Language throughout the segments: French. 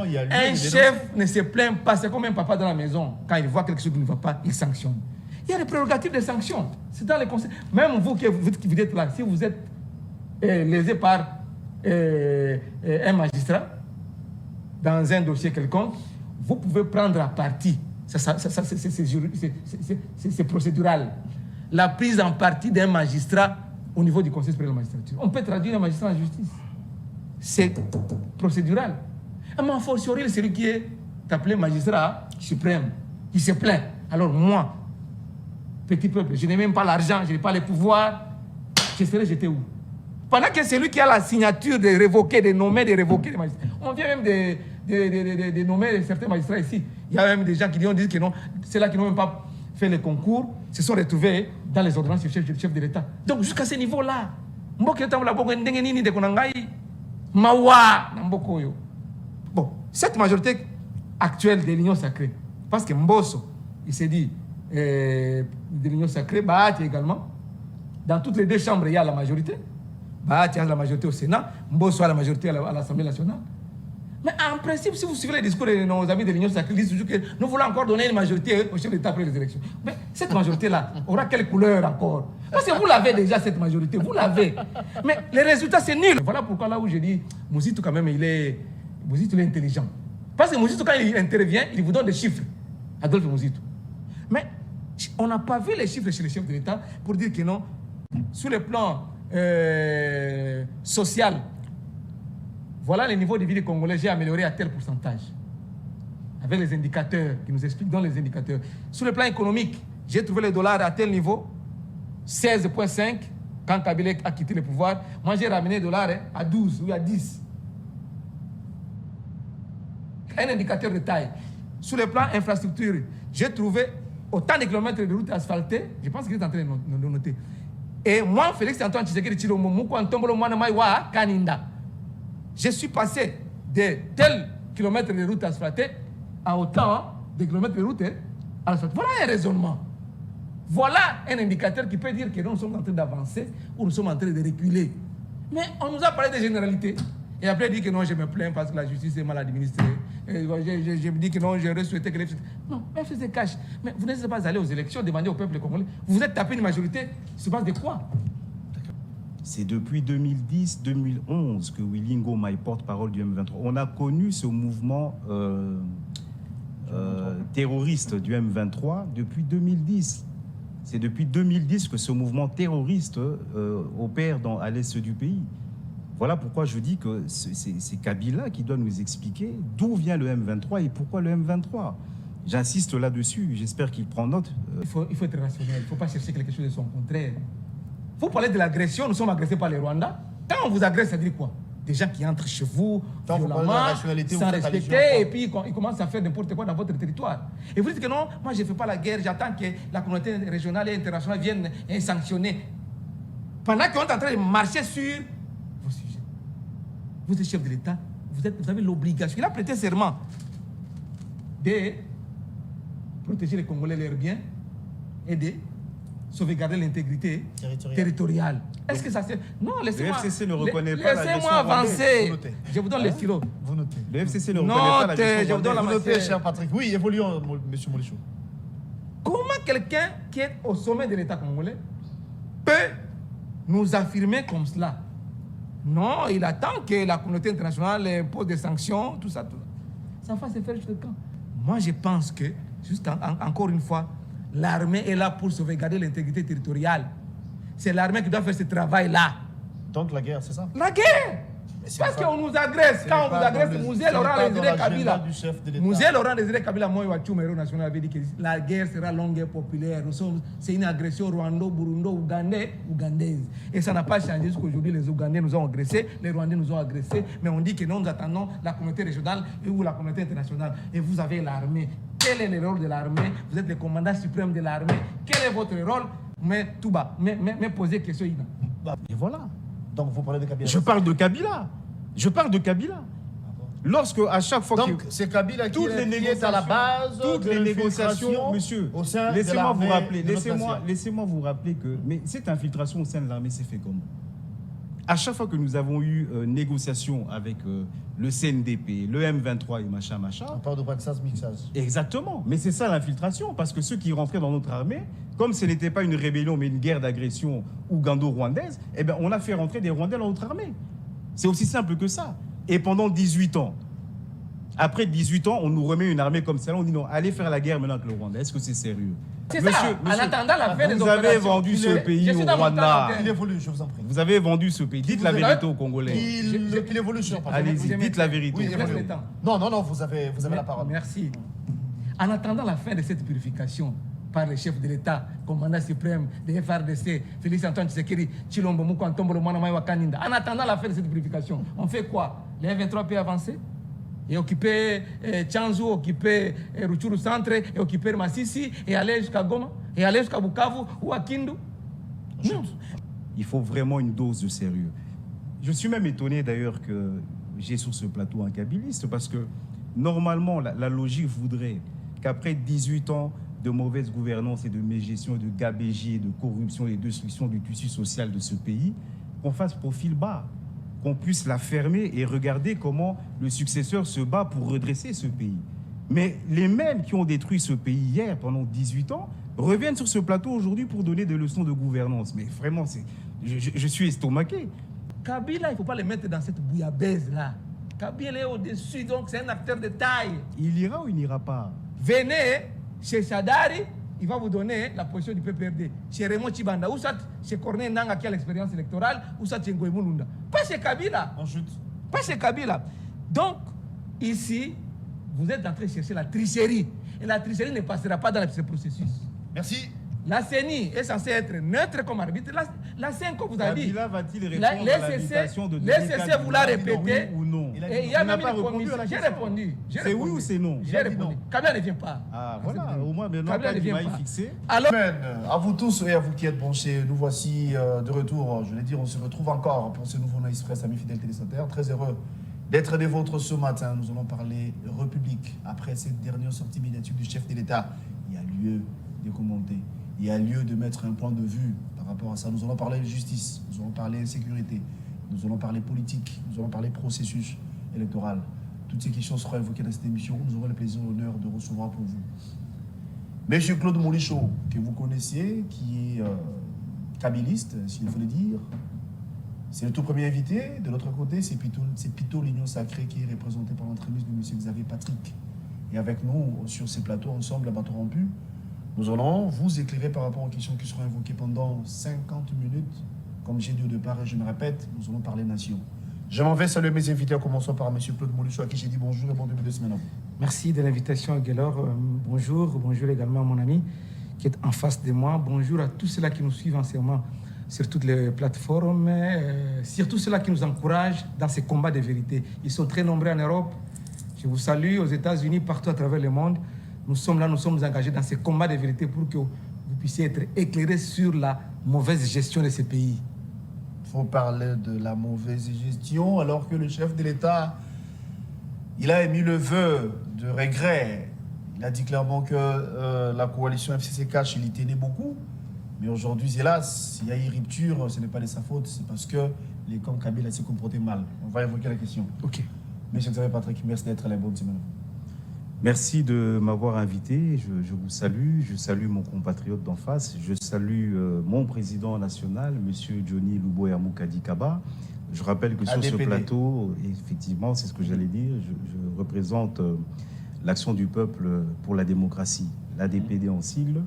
Théoriquement, il y a lieu un de chef ne se plaint pas. C'est comme un papa dans la maison. Quand il voit quelque chose qui ne va pas, il sanctionne. Il y a des prérogatives de sanction. C'est dans les conseils. Même vous qui vous êtes là, si vous êtes lésé par un magistrat dans un dossier quelconque, vous pouvez prendre à partie. C'est procédural. La prise en partie d'un magistrat au niveau du Conseil supérieur de la magistrature. On peut traduire un magistrat en justice. C'est procédural. Mais en fortiori, c'est celui qui est appelé magistrat suprême, qui se plaint. Alors moi, petit peuple, je n'ai même pas l'argent, je n'ai pas les pouvoirs, je serai jeté où? Pendant que c'est lui qui a la signature de révoquer, de nommer, de révoquer les magistrats. On vient même de nommer certains magistrats ici. Il y a même des gens qui disent que non, ceux-là qui n'ont même pas fait les concours se sont retrouvés dans les ordonnances du chef de l'État. Donc jusqu'à ce niveau-là, bon, cette majorité actuelle de l'Union sacrée, parce que Mbosso, il s'est dit de l'Union sacrée, Bahati également, dans toutes les deux chambres, il y a la majorité. Bahati a la majorité au Sénat, Mbosso a la majorité à l'Assemblée nationale. Mais en principe, si vous suivez les discours de nos amis de l'Union sacrée, ils disent toujours que nous voulons encore donner une majorité au chef d'État après les élections. Mais cette majorité-là aura quelle couleur encore? Parce que vous l'avez déjà, cette majorité, vous l'avez. Mais les résultats, c'est nul. Voilà pourquoi là où je dis, Mouzitou quand même, il est intelligent. Parce que Mouzitou, quand il intervient, il vous donne des chiffres. Adolphe Mouzitou. Mais on n'a pas vu les chiffres chez les chefs de l'État pour dire que non, sur le plan social, voilà le niveau de vie des Congolais, j'ai amélioré à tel pourcentage. Avec les indicateurs qui nous expliquent dans les indicateurs. Sur le plan économique, j'ai trouvé le dollar à tel niveau, 16,5, quand Kabila a quitté le pouvoir. Moi, j'ai ramené le dollar à 12 ou à 10. Un indicateur de taille. Sur le plan infrastructure, j'ai trouvé autant de kilomètres de routes asphaltées, je pense qu'il est en train de noter. Et moi, Félix Antoine Tshisekedi Tshilombo, Moukou Mwana Maïwa, Kaninda. Je suis passé de tels kilomètres de route asphaltée à autant de kilomètres de route asphaltée. Voilà un raisonnement. Voilà un indicateur qui peut dire que nous sommes en train d'avancer ou nous sommes en train de reculer. Mais on nous a parlé de généralité. Et après, il dit que non, je me plains parce que la justice est mal administrée. Je me dis que non, j'aurais souhaité que les... Non, FCC cache. Mais vous n'êtes pas allé aux élections, demander au peuple congolais. Vous vous êtes tapé une majorité sur base de quoi? C'est depuis 2010-2011 que Willy Ngoma est porte-parole du M23. On a connu ce mouvement terroriste du M23 depuis 2010. C'est depuis 2010 que ce mouvement terroriste opère à l'est du pays. Voilà pourquoi je dis que c'est Kabila qui doit nous expliquer d'où vient le M23 et pourquoi le M23. J'insiste là-dessus, j'espère qu'il prend note. Il faut être rationnel, il ne faut pas chercher quelque chose de son contraire. Vous parlez de l'agression, nous sommes agressés par les Rwandais. Quand on vous agresse, ça dit quoi? Des gens qui entrent chez vous, violemment, sans respecter, et puis ils commencent à faire n'importe quoi dans votre territoire. Et vous dites que non, moi je ne fais pas la guerre, j'attends que la communauté régionale et internationale vienne sanctionner. Pendant qu'on est en train de marcher sur vos sujets. Vous êtes chef de l'État, vous avez l'obligation, il a prêté serment de protéger les Congolais, leurs biens, et de sauvegarder l'intégrité territoriale. Est-ce que ça c'est... Non, laissez-moi... Le FCC ne reconnaît pas la Laissez-moi avancer. Je vous donne les stylos. Vous notez. Le FCC ne reconnaît pas la gestion je vous donne la Vous notez, matière. cher Patrick. Oui, évoluons, monsieur Molichou. Comment quelqu'un qui est au sommet de l'État congolais peut nous affirmer comme cela? Non, il attend que la communauté internationale impose des sanctions, tout ça, tout ça. Ça va se faire jusqu'à quand? Moi, je pense que, juste encore une fois, l'armée est là pour sauvegarder l'intégrité territoriale. C'est l'armée qui doit faire ce travail-là. Donc la guerre, c'est ça? La guerre! Parce qu'on nous agresse. Quand on vous agresse, Moussé Laurent Désiré Kabila. Moussé Laurent Désiré Kabila, moi, Héros national avait dit que la guerre sera longue et populaire. C'est une agression rwando-burundo-ougandaise. Et ça n'a pas changé jusqu'aujourd'hui. Les Ougandais nous ont agressés, les Rwandais nous ont agressés. Mais on dit que nous attendons la communauté régionale ou la communauté internationale. Et vous avez l'armée. Quel est le rôle de l'armée? Vous êtes le commandant suprême de l'armée. Quel est votre rôle? Mais tout bas, mais posez question. Et voilà. Donc vous parlez de Kabila. Je parle de Kabila. Je parle de Kabila. Lorsque, à chaque fois donc, c'est Kabila qui est à la base toutes les négociations, monsieur, au sein laissez-moi de vous rappeler, laissez-moi vous rappeler que, mais cette infiltration au sein de l'armée s'est fait comment? À chaque fois que nous avons eu négociation avec le CNDP, le M23 et machin, On parle de braquage, mixage. exactement. Mais c'est ça l'infiltration, parce que ceux qui rentraient dans notre armée, comme ce n'était pas une rébellion, mais une guerre d'agression ougando-rwandaise, eh ben, on a fait rentrer des Rwandais dans notre armée. C'est aussi simple que ça. Et pendant 18 ans, après 18 ans, on nous remet une armée comme celle-là, on dit non, allez faire la guerre maintenant avec le Rwanda. Est-ce que c'est sérieux? C'est ça, en attendant la fin des vous avez opérations. vendu ce pays au Rwanda. Il évolue, je vous en prie. Vous avez vendu ce pays. Dites Vous la avez- vérité aux Congolais. Il évolue sur Allez-y, dites la vérité. Oui, aux il Congolais. évolue. Non, vous avez la parole. Merci. En attendant la fin de cette purification par le chef de l'État, commandant suprême de FRDC, Félix Antoine Tshisekedi, Chilombo Mukantombo, Mwanamaïwa Kaninda, en attendant la fin de cette purification, on fait quoi? Les M23 peut avancer et occuper Tchanzu, occuper Rutshuru Centre, et occuper Masisi, et aller jusqu'à Goma, et aller jusqu'à Bukavu ou à Kindu? Non. Il faut vraiment une dose de sérieux. Je suis même étonné d'ailleurs que j'ai sur ce plateau un kabiliste, parce que normalement, la logique voudrait qu'après 18 ans de mauvaise gouvernance et de mégestion, de gabégie, de corruption et de destruction du tissu social de ce pays, qu'on fasse profil bas, qu'on puisse la fermer et regarder comment le successeur se bat pour redresser ce pays. Mais les mêmes qui ont détruit ce pays hier pendant 18 ans reviennent sur ce plateau aujourd'hui pour donner des leçons de gouvernance. Mais vraiment, je suis estomaqué. Kabila, il ne faut pas le mettre dans cette bouillabaisse-là. Kabila est au-dessus, donc c'est un acteur de taille. Il ira ou il n'ira pas? Venez chez Sadari, il va vous donner la position du PPRD. Chez Raymond Chibanda, ou soit chez Corneille Nanga qui a l'expérience électorale, ou soit chez Ngoï Mulunda. Pas chez Kabila. En chute. Pas chez Kabila. Donc, ici, vous êtes en train de chercher la tricherie. Et la tricherie ne passera pas dans ce processus. Merci. La CENI est censée être neutre comme arbitre. La CENI, comme vous avez dit, Kabila va-t-il répondre à l'invitation de les CC vous l'a répété. Oui ou non? Et il y a Il n'a même pas une répondu commission. à la J'ai question. répondu. C'est oui ou c'est non? J'ai répondu. Kabila ne vient pas. Ah voilà, au moins maintenant, Kabila ne quand il vient va y pas. fixer. Alors, À vous tous et à vous qui êtes branchés, nous voici de retour. Je l'ai dit, on se retrouve encore pour ce nouveau Nice Express, amis fidèles téléspectateurs. Très heureux d'être des vôtres ce matin. Nous allons parler République. Après cette dernière sortie médiatique du chef de l'État, il y a lieu de commenter. Il y a lieu de mettre un point de vue par rapport à ça. Nous allons parler justice, nous allons parler sécurité, nous allons parler politique, nous allons parler processus électoral. Toutes ces questions seront évoquées dans cette émission. Nous aurons le plaisir et l'honneur de recevoir pour vous Monsieur Claude Molichot, que vous connaissiez, qui est kabiliste, s'il faut le dire. C'est le tout premier invité. De l'autre côté, c'est Pito l'Union Sacrée, qui est représenté par l'entremise de M. Xavier Patrick. Et avec nous, sur ces plateaux, ensemble, à bâton rompu, nous allons vous éclairer par rapport aux questions qui seront évoquées pendant 50 minutes. Comme j'ai dit au départ, et je me répète, nous allons parler nation. Je m'en vais saluer mes invités, en commençant par M. Claude Molichot, à qui j'ai dit bonjour et bon début de semaine. merci de l'invitation, Guélor. Bonjour également à mon ami qui est en face de moi. Bonjour à tous ceux-là qui nous suivent en ce moment sur toutes les plateformes, surtout ceux-là qui nous encouragent dans ces combats de vérité. Ils sont très nombreux en Europe. Je vous salue aux États-Unis, partout à travers le monde. Nous sommes là, nous sommes engagés dans ces combats de vérité pour que vous puissiez être éclairés sur la mauvaise gestion de ces pays. Il faut parler de la mauvaise gestion, alors que le chef de l'État, il a émis le vœu de regret. Il a dit clairement que la coalition FCC-Cash, il y tenait beaucoup. Mais aujourd'hui, hélas, s'il y a eu rupture, ce n'est pas de sa faute, c'est parce que les camps Kabila s'est comporté mal. On va évoquer la question. Ok. Monsieur Xavier Patrick, merci d'être là. Bonne semaine. Merci de m'avoir invité. Je vous salue. Je salue mon compatriote d'en face. Je salue mon président national, Monsieur Johnny Luboya Mukadikaba. Je rappelle que sur ce ADPD. plateau, effectivement, c'est ce que j'allais dire, je représente l'Action du peuple pour la démocratie, l'ADPD en sigle,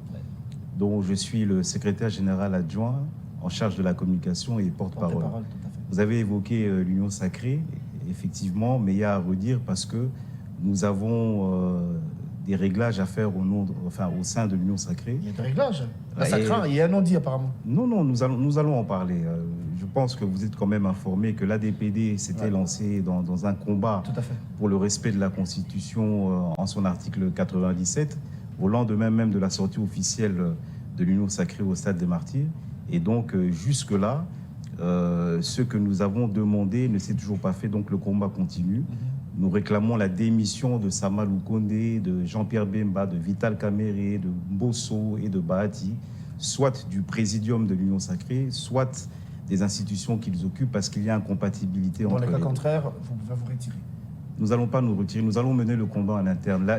dont je suis le secrétaire général adjoint en charge de la communication et porte-parole. Porte-parole, tout à fait. Vous avez évoqué l'Union Sacrée, effectivement, mais il y a à redire parce que nous avons des réglages à faire au sein de l'Union Sacrée. Il y a des réglages. Là, Et- ça craint. Il y a un non-dit apparemment. Non, nous allons en parler. Je pense que vous êtes quand même informé que l'ADPD s'était lancé dans un combat Tout à fait. pour le respect de la Constitution en son article 97, au lendemain même de la sortie officielle de l'Union Sacrée au Stade des Martyrs. Et donc, jusque-là, ce que nous avons demandé ne s'est toujours pas fait, donc le combat continue. Nous réclamons la démission de Samalou Kondé, de Jean-Pierre Bemba, de Vital Kamere, de Mbosso et de Bahati, soit du présidium de l'Union Sacrée, soit des institutions qu'ils occupent parce qu'il y a incompatibilité Dans entre le cas les deux. contraire, vous pouvez vous retirer. Nous n'allons pas nous retirer, nous allons mener le combat en interne.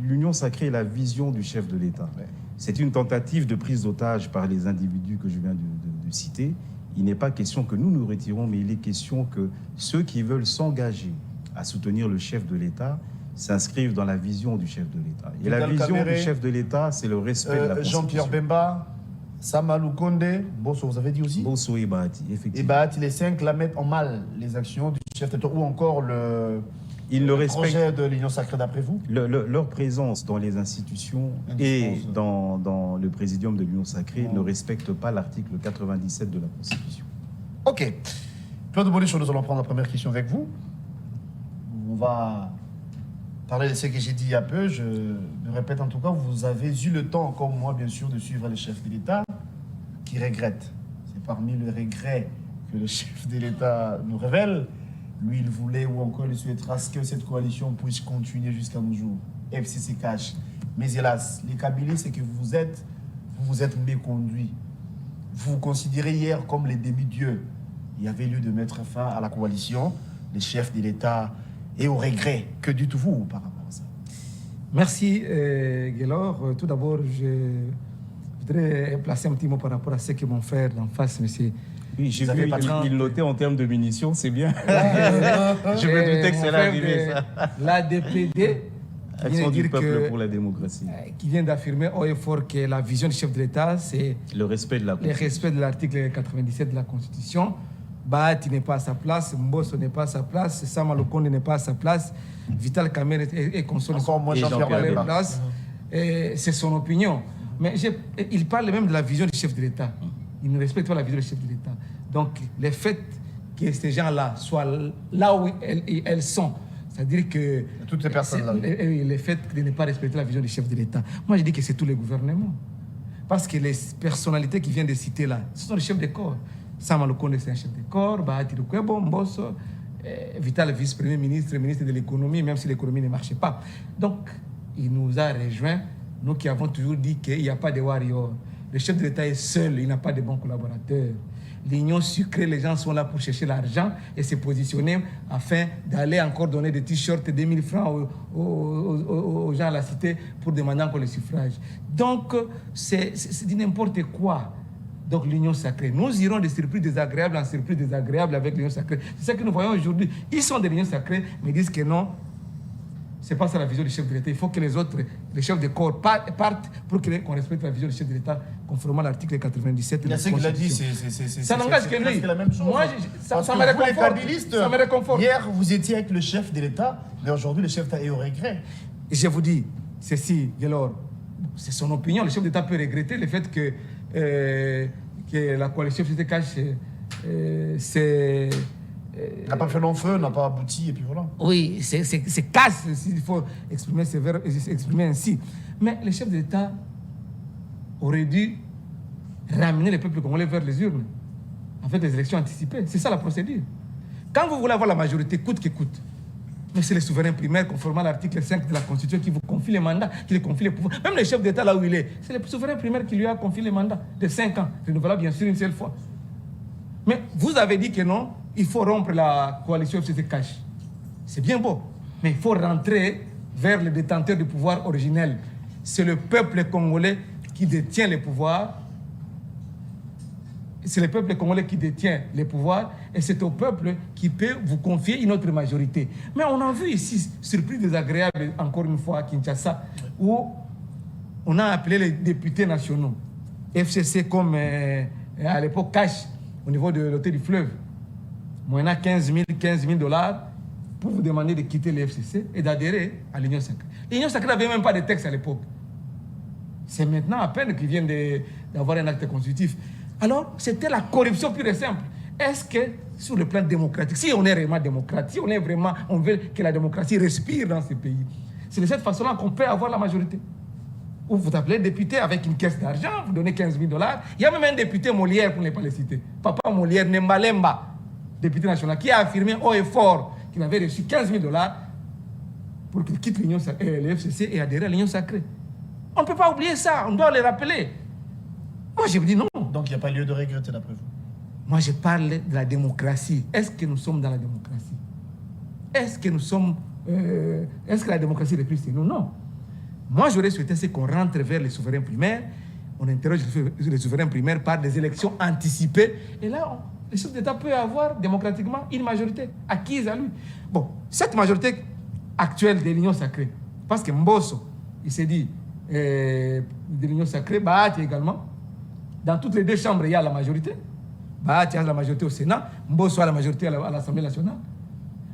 L'union sacrée est la vision du chef de l'État. Ouais. C'est une tentative de prise d'otage par les individus que je viens de citer. Il n'est pas question que nous nous retirons, mais il est question que ceux qui veulent s'engager à soutenir le chef de l'État s'inscrivent dans la vision du chef de l'État. Et la Vital vision Kamerhe, du chef de l'État, c'est le respect de la Constitution. Jean-Pierre Bemba, Samalou Kondé, Bosso, vous avez dit aussi Bosso et Bahati, Et effectivement. Bahati, les 5 la mettent en mal les actions du chef de l'État ou encore Ils le respectent. projet de l'Union sacrée d'après vous. Leur présence dans les institutions et dans le présidium de l'Union sacrée ne respecte pas l'article 97 de la Constitution. Ok. Claude Bolichon, nous allons prendre la première question avec vous. On va parler de ce que j'ai dit il y a peu. Je me répète en tout cas, vous avez eu le temps, comme moi bien sûr, de suivre le chef de l'État qui regrette. C'est parmi les regrets que le chef de l'État nous révèle. Lui, il voulait ou encore il souhaitera que cette coalition puisse continuer jusqu'à nos jours. FCC cache. Mais hélas, les Kabylies, c'est que vous vous êtes méconduits. Vous vous considérez hier comme les demi-dieux. Il y avait lieu de mettre fin à la coalition. Les chefs de l'État et au regret. Que dites-vous par rapport à ça? Merci, Guélor. Tout d'abord, je voudrais placer un petit mot par rapport à ce que mon frère d'en face, monsieur. Oui, j'ai Vous avez vu, pas il notait en termes de munitions, c'est bien. Je me doutais que c'est l'arrivée, ça. L'ADPD, Action du peuple pour la démocratie. qui vient d'affirmer haut et fort que la vision du chef de l'État, c'est Le respect de la le Constitution. respect de l'article 97 de la Constitution. Bahati n'est pas à sa place, Mbosso n'est pas à sa place, Samalou Kondé n'est pas à sa place, Vital Kamerhe et consort Encore moins Et Jean-Pierre Jean-Pierre Bemba. place. C'est son opinion. Mais il parle même de la vision du chef de l'État. Il ne respecte pas la vision du chef de l'État. Donc, le fait que ces gens-là soient là où elles sont, c'est-à-dire que... Toutes ces personnes-là. Le fait de ne pas respecter la vision du chef de l'État. Moi, je dis que c'est tous les gouvernements. Parce que les personnalités qui viennent de citer là, ce sont les chefs de corps. Samalou Kondé, c'est un chef de corps. Bahati Lukwebo, Mbosso, Vital, vice-premier ministre, ministre de l'économie, même si l'économie ne marchait pas. Donc, il nous a rejoints, nous qui avons toujours dit qu'il n'y a pas de warrior. Le chef de l'État est seul, il n'a pas de bons collaborateurs. L'union sucrée, les gens sont là pour chercher l'argent et se positionner afin d'aller encore donner des t-shirts, 2000 francs aux gens à la cité pour demander encore le suffrage. Donc, c'est du n'importe quoi. Donc, l'union sacrée. Nous irons de surprise désagréable en surprise désagréable avec l'union sacrée. C'est ça que nous voyons aujourd'hui. Ils sont de l'union sacrée, mais ils disent que non. C'est pas ça la vision du chef de l'État. Il faut que les autres, les chefs de corps partent pour qu'on respecte la vision du chef de l'État conformément à l'article 97 de Il y a la ce qu'il a dit, Constitution. Ça n'engage que lui. C'est la même chose. Moi, ça Parce me que vous, les réconforte. kabylistes, Ça me réconforte. hier, vous étiez avec le chef de l'État, mais aujourd'hui, le chef d'État est au regret. Et je vous dis, ceci, Guélor, c'est son opinion. Le chef d'État peut regretter le fait que la coalition FCT cache N'a pas fait long feu, n'a pas abouti, et puis voilà. oui, c'est casse, s'il faut exprimer ainsi. Mais le chef de l'État aurait dû ramener le peuple congolais vers les urnes avec des élections anticipées. C'est ça la procédure. Quand vous voulez avoir la majorité, coûte que coûte, mais c'est le souverain primaire, conformément à l'article 5 de la Constitution, qui vous confie les mandats, qui lui confie les pouvoirs. Même le chef d'État, là où il est, c'est le souverain primaire qui lui a confié les mandats de 5 ans, renouvelable bien sûr une seule fois. Mais vous avez dit que non, il faut rompre la coalition FCT cache. C'est bien beau, mais il faut rentrer vers le détenteur du pouvoir originel. C'est le peuple congolais qui détient le pouvoir. C'est le peuple congolais qui détient les pouvoirs et c'est au peuple qui peut vous confier une autre majorité. Mais on a vu ici, surprise désagréable, encore une fois à Kinshasa, où on a appelé les députés nationaux, FCC comme à l'époque cash, au niveau de l'hôtel du fleuve. On a 15 000 dollars pour vous demander de quitter le FCC et d'adhérer à l'Union sacrée. L'Union sacrée n'avait même pas de texte à l'époque. C'est maintenant à peine qu'ils viennent d'avoir un acte constitutif. Alors, c'était la corruption pure et simple. Est-ce que, sur le plan démocratique, si on est vraiment démocrate, si on veut que la démocratie respire dans ce pays, c'est de cette façon-là qu'on peut avoir la majorité. Ou vous appelez député avec une caisse d'argent, vous donnez 15 000 dollars. Il y a même un député Molière, pour ne pas le citer. Papa Molière, Nembalemba, député national, qui a affirmé haut et fort qu'il avait reçu 15 000 dollars pour qu'il quitte le FCC et adhérer à l'Union sacrée. On ne peut pas oublier ça, on doit le rappeler. Moi, je vous dis non. Donc il n'y a pas lieu de regretter d'après vous. Moi, je parle de la démocratie. Est-ce que nous sommes dans la démocratie? Est-ce que la démocratie reprise chez nous? Non. Moi, j'aurais souhaité qu'on rentre vers les souverains primaires. On interroge les souverains primaires par des élections anticipées. Et là, le chef d'État peut avoir démocratiquement une majorité acquise à lui. Bon, cette majorité actuelle de l'Union sacrée, parce que Mbosso, il s'est dit, de l'Union sacrée, Bahati également, dans toutes les deux chambres, il y a la majorité. Bahati a la majorité au Sénat, Mbosso a la majorité à l'Assemblée nationale.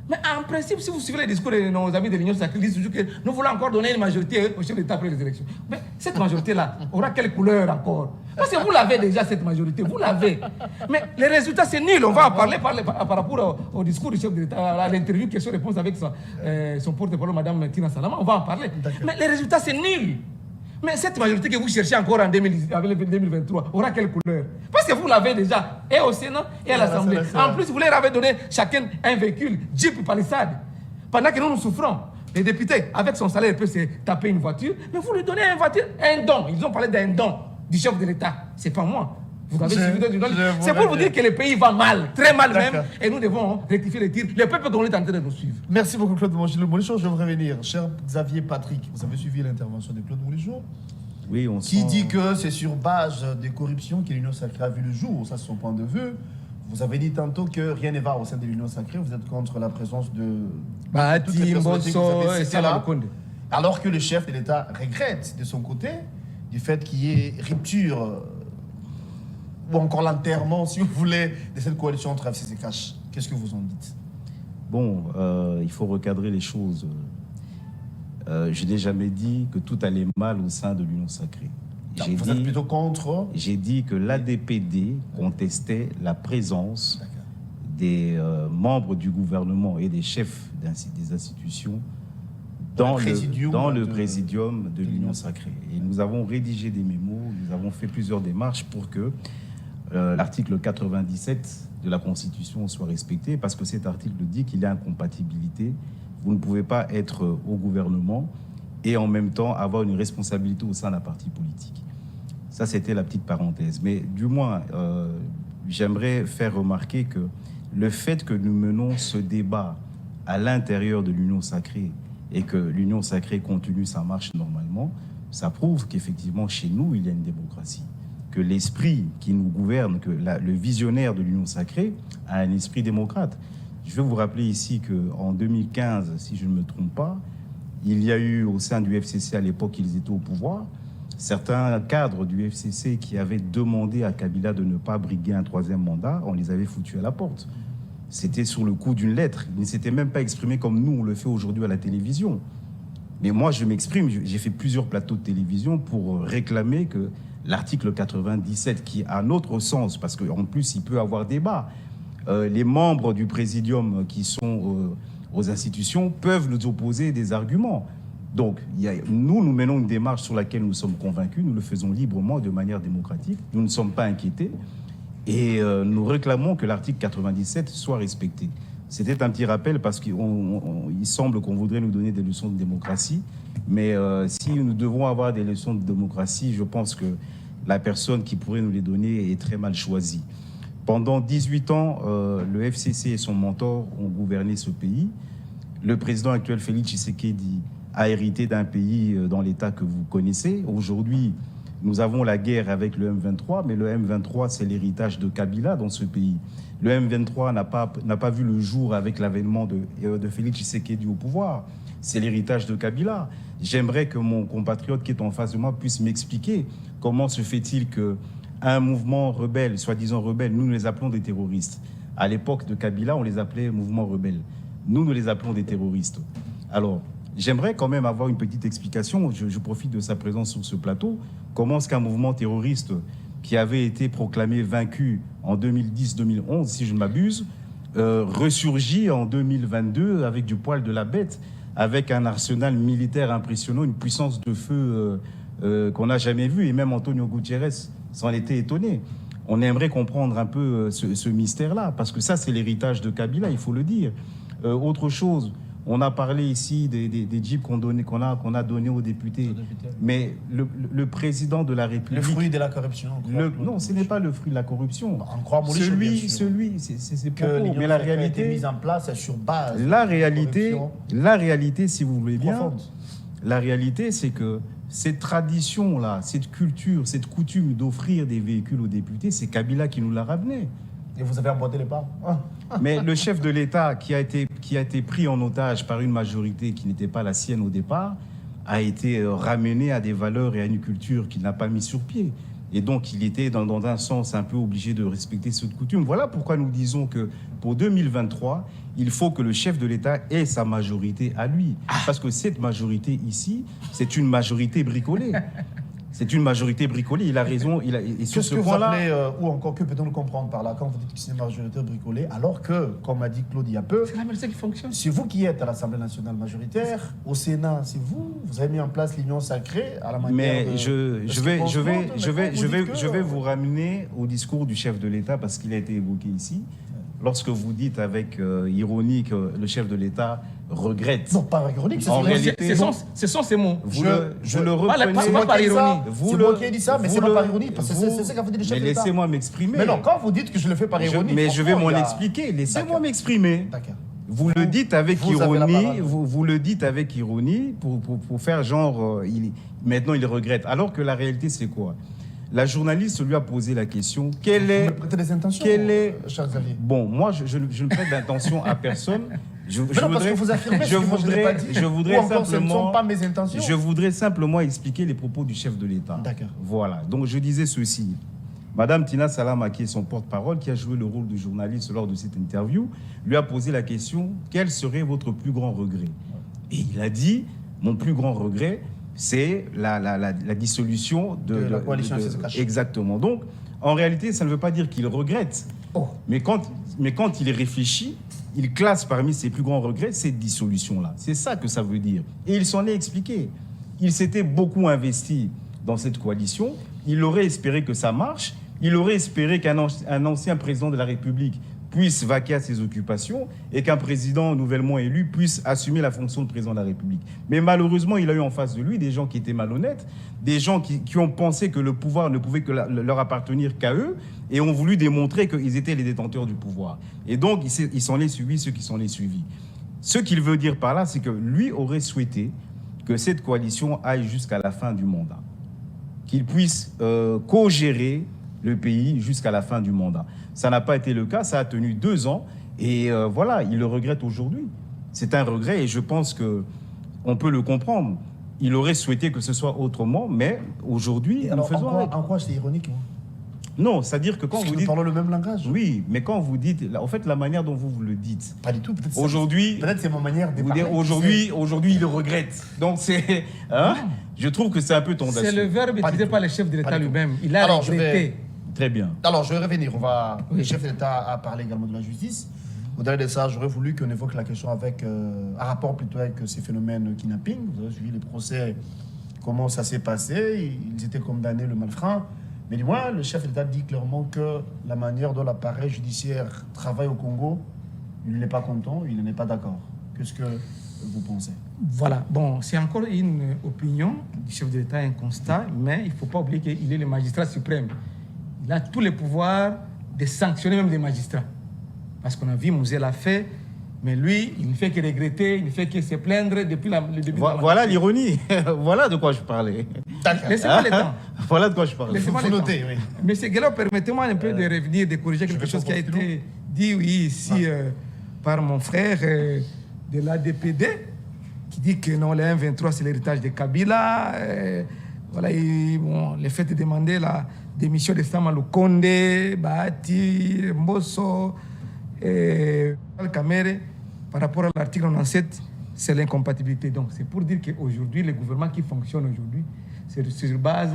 Mais en principe, si vous suivez les discours de nos amis de l'Union sacrée, ils disent toujours que nous voulons encore donner une majorité au chef d'État après les élections. Mais cette majorité-là aura quelle couleur encore? Parce que vous l'avez déjà, cette majorité, vous l'avez. Mais les résultats, c'est nul. On va en parler par rapport au discours du chef d'État, à l'interview question-réponse avec son porte-parole, Mme Tina Salama. On va en parler. Mais les résultats, c'est nul. Mais cette majorité que vous cherchez encore en 2023 aura quelle couleur? Parce que vous l'avez déjà, et au Sénat et à l'Assemblée. En plus, vous leur avez donné chacun un véhicule, Jeep Palisade. Pendant que nous souffrons, les députés, avec son salaire, peuvent se taper une voiture, mais vous lui donnez une voiture, un don. Ils ont parlé d'un don du chef de l'État. C'est pas moi. Vous avez suivi du don. C'est pour vous dire que le pays va mal, très mal même, et nous devons rectifier les tirs. Le peuple congolais est en train de nous suivre. Merci beaucoup, Claude Moulichon. Je vais revenir. Cher Xavier Patrick, vous avez suivi l'intervention de Claude Moulichon, Oui, qui dit que c'est sur base des corruptions que l'Union sacrée a vu le jour. Ça, c'est son point de vue. Vous avez dit tantôt que rien ne va au sein de l'Union sacrée. Vous êtes contre la présence de toutes les personnalités que vous avez citées là. Alors que le chef de l'État regrette de son côté du fait qu'il y ait rupture ou encore l'enterrement, si vous voulez, de cette coalition entre FCCH. Qu'est-ce que vous en dites? Bon, il faut recadrer les choses. Je n'ai jamais dit que tout allait mal au sein de l'Union sacrée. Vous êtes plutôt contre? J'ai dit que l'ADPD contestait la présence des membres du gouvernement et des chefs des institutions dans le présidium de l'Union sacrée. Et nous avons rédigé des mémos, nous avons fait plusieurs démarches pour que l'article 97 de la Constitution soit respecté, parce que cet article dit qu'il y a incompatibilité. Vous ne pouvez pas être au gouvernement et en même temps avoir une responsabilité au sein d'un parti politique. Ça, c'était la petite parenthèse. Mais du moins, j'aimerais faire remarquer que le fait que nous menons ce débat à l'intérieur de l'Union sacrée et que l'Union sacrée continue sa marche normalement, ça prouve qu'effectivement, chez nous, il y a une démocratie. Que l'esprit qui nous gouverne, que le visionnaire de l'Union sacrée a un esprit démocrate. Je vais vous rappeler ici qu'en 2015, si je ne me trompe pas, il y a eu au sein du FCC, à l'époque ils étaient au pouvoir, certains cadres du FCC qui avaient demandé à Kabila de ne pas briguer un troisième mandat, on les avait foutus à la porte. C'était sur le coup d'une lettre. Ils ne s'étaient même pas exprimés comme nous, on le fait aujourd'hui à la télévision. Mais moi, je m'exprime, j'ai fait plusieurs plateaux de télévision pour réclamer que l'article 97, qui a notre sens, parce qu'en plus, il peut avoir débat, les membres du présidium qui sont aux institutions peuvent nous opposer des arguments. Donc, nous menons une démarche sur laquelle nous sommes convaincus, nous le faisons librement, de manière démocratique, nous ne sommes pas inquiétés, et nous réclamons que l'article 97 soit respecté. C'était un petit rappel parce qu'il semble qu'on voudrait nous donner des leçons de démocratie, mais si nous devons avoir des leçons de démocratie, je pense que la personne qui pourrait nous les donner est très mal choisie. Pendant 18 ans, le FCC et son mentor ont gouverné ce pays. Le président actuel, Félix Tshisekedi, a hérité d'un pays dans l'état que vous connaissez. Aujourd'hui, nous avons la guerre avec le M23, mais le M23, c'est l'héritage de Kabila dans ce pays. Le M23 n'a pas vu le jour avec l'avènement de Félix Tshisekedi au pouvoir. C'est l'héritage de Kabila. J'aimerais que mon compatriote qui est en face de moi puisse m'expliquer comment se fait-il qu'un mouvement rebelle, soi-disant rebelle, nous les appelons des terroristes. À l'époque de Kabila, on les appelait mouvements rebelles. Nous les appelons des terroristes. Alors, j'aimerais quand même avoir une petite explication, je profite de sa présence sur ce plateau, comment est-ce qu'un mouvement terroriste qui avait été proclamé vaincu en 2010-2011, si je ne m'abuse, ressurgit en 2022 avec du poil de la bête, avec un arsenal militaire impressionnant, une puissance de feu qu'on n'a jamais vue, et même Antonio Gutiérrez s'en était étonné. On aimerait comprendre un peu ce mystère-là, parce que ça, c'est l'héritage de Kabila, il faut le dire. Autre chose, On a parlé ici des jeeps qu'on a donnés aux députés. Mais le président de la République... Le fruit de la corruption. Non, ce n'est pas le fruit de la corruption. On croit Maurice, c'est que propos. Mais la réalité... mise en place sur base la réalité, si vous voulez bien, profonde. la réalité, c'est que cette tradition-là, cette culture, cette coutume d'offrir des véhicules aux députés, c'est Kabila qui nous l'a ramené. Et vous avez emboîté les pas. Mais le chef de l'État qui a été pris en otage par une majorité qui n'était pas la sienne au départ, a été ramené à des valeurs et à une culture qu'il n'a pas mis sur pied. Et donc, il était dans un sens un peu obligé de respecter cette coutume. Voilà pourquoi nous disons que pour 2023, il faut que le chef de l'État ait sa majorité à lui. Parce que cette majorité ici, c'est une majorité bricolée. C'est une majorité bricolée, il a raison. Et sur ce point-là... ou encore, que peut-on le comprendre par là, quand vous dites que c'est une majorité bricolée, alors que, comme a dit Claude il y a peu, c'est la majorité qui fonctionne. C'est vous qui êtes à l'Assemblée nationale majoritaire, au Sénat, c'est vous. Vous avez mis en place l'union sacrée à la manière Mais je vais vous ramener au discours du chef de l'État parce qu'il a été évoqué ici. Lorsque vous dites avec ironie que le chef de l'État regrette. Non, pas avec ironie, en réalité, ce sont ces mots. Vous le reprenez. C'est moi par ironie. C'est moi qui ai dit ça, mais c'est pas par ironie, parce que c'est ce qu'a fait le chef de l'État. Laissez-moi m'exprimer. Mais non, quand vous dites que je le fais par ironie... Mais je vais m'en expliquer. Laissez-moi m'exprimer. D'accord. Vous le dites avec ironie, vous le dites avec ironie pour faire genre, maintenant il regrette. Alors que la réalité, c'est quoi? La journaliste lui a posé la question, quelle est... cher Xavier. Bon, moi, je ne prête d'intention à personne. Je voudrais simplement expliquer les propos du chef de l'État. D'accord. Voilà. Donc, je disais ceci. Madame Tina Salama, qui est son porte-parole, qui a joué le rôle de journaliste lors de cette interview, lui a posé la question, quel serait votre plus grand regret? Et il a dit, mon plus grand regret, c'est la dissolution de la coalition. Exactement. Donc, en réalité, ça ne veut pas dire qu'il regrette. Oh. Mais quand il réfléchit, il classe parmi ses plus grands regrets cette dissolution-là. C'est ça que ça veut dire. Et il s'en est expliqué. Il s'était beaucoup investi dans cette coalition. Il aurait espéré que ça marche. Il aurait espéré qu'un ancien président de la République puisse vaquer à ses occupations et qu'un président nouvellement élu puisse assumer la fonction de président de la République. Mais malheureusement, il a eu en face de lui des gens qui étaient malhonnêtes, des gens qui ont pensé que le pouvoir ne pouvait que leur appartenir qu'à eux et ont voulu démontrer qu'ils étaient les détenteurs du pouvoir. Et donc, il s'en est suivi ceux qui s'en est suivis. Ce qu'il veut dire par là, c'est que lui aurait souhaité que cette coalition aille jusqu'à la fin du mandat, qu'il puisse co-gérer le pays jusqu'à la fin du mandat. Ça n'a pas été le cas, ça a tenu 2 ans et voilà, il le regrette aujourd'hui. C'est un regret et je pense qu'on peut le comprendre. Il aurait souhaité que ce soit autrement, mais aujourd'hui, nous faisons avec. En quoi c'est ironique? Non, c'est-à-dire que quand vous dites... Nous parlons le même langage. Oui, mais quand vous dites... En fait, la manière dont vous le dites... Pas du tout, peut-être. Aujourd'hui... Peut-être c'est ma manière de parler. Aujourd'hui, il le regrette. Donc, c'est... Hein? Je trouve que c'est un peu tendancieux. C'est le verbe utilisé par le chef de l'État lui-même. Il a regretté. Très bien. Alors, je vais revenir. Le chef de l'État a parlé également de la justice. Au-delà de ça, j'aurais voulu qu'on évoque la question avec un rapport plutôt avec ces phénomènes kidnapping. Vous avez suivi les procès, comment ça s'est passé. Ils étaient condamnés le malfrat. Mais du moins, le chef de l'État dit clairement que la manière dont l'appareil judiciaire travaille au Congo, il n'est pas content, il n'est pas d'accord. Qu'est-ce que vous pensez? Voilà. Bon, c'est encore une opinion du chef de l'État, un constat, mais il ne faut pas oublier qu'il est le magistrat suprême. Il a tous les pouvoirs de sanctionner même des magistrats. Parce qu'on a vu, Mouzé l'a fait, mais lui, il ne fait que regretter, il ne fait que se plaindre depuis le début de la Voilà l'ironie. Voilà de quoi je parlais. Laissez-moi le temps. Voilà de quoi je parlais. Laissez-moi Faut le noter, temps. oui. Monsieur Guélo, permettez-moi un peu de revenir, de corriger quelque chose qui a été dit ici par mon frère de l'ADPD, qui dit que non, le M23, c'est l'héritage de Kabila. Voilà, le fait de demander la démission de Sama Lukonde, Bahati, Mbosso, Al-Kamere, par rapport à l'article 97, c'est l'incompatibilité. Donc, c'est pour dire qu'aujourd'hui, le gouvernement qui fonctionne aujourd'hui, c'est sur base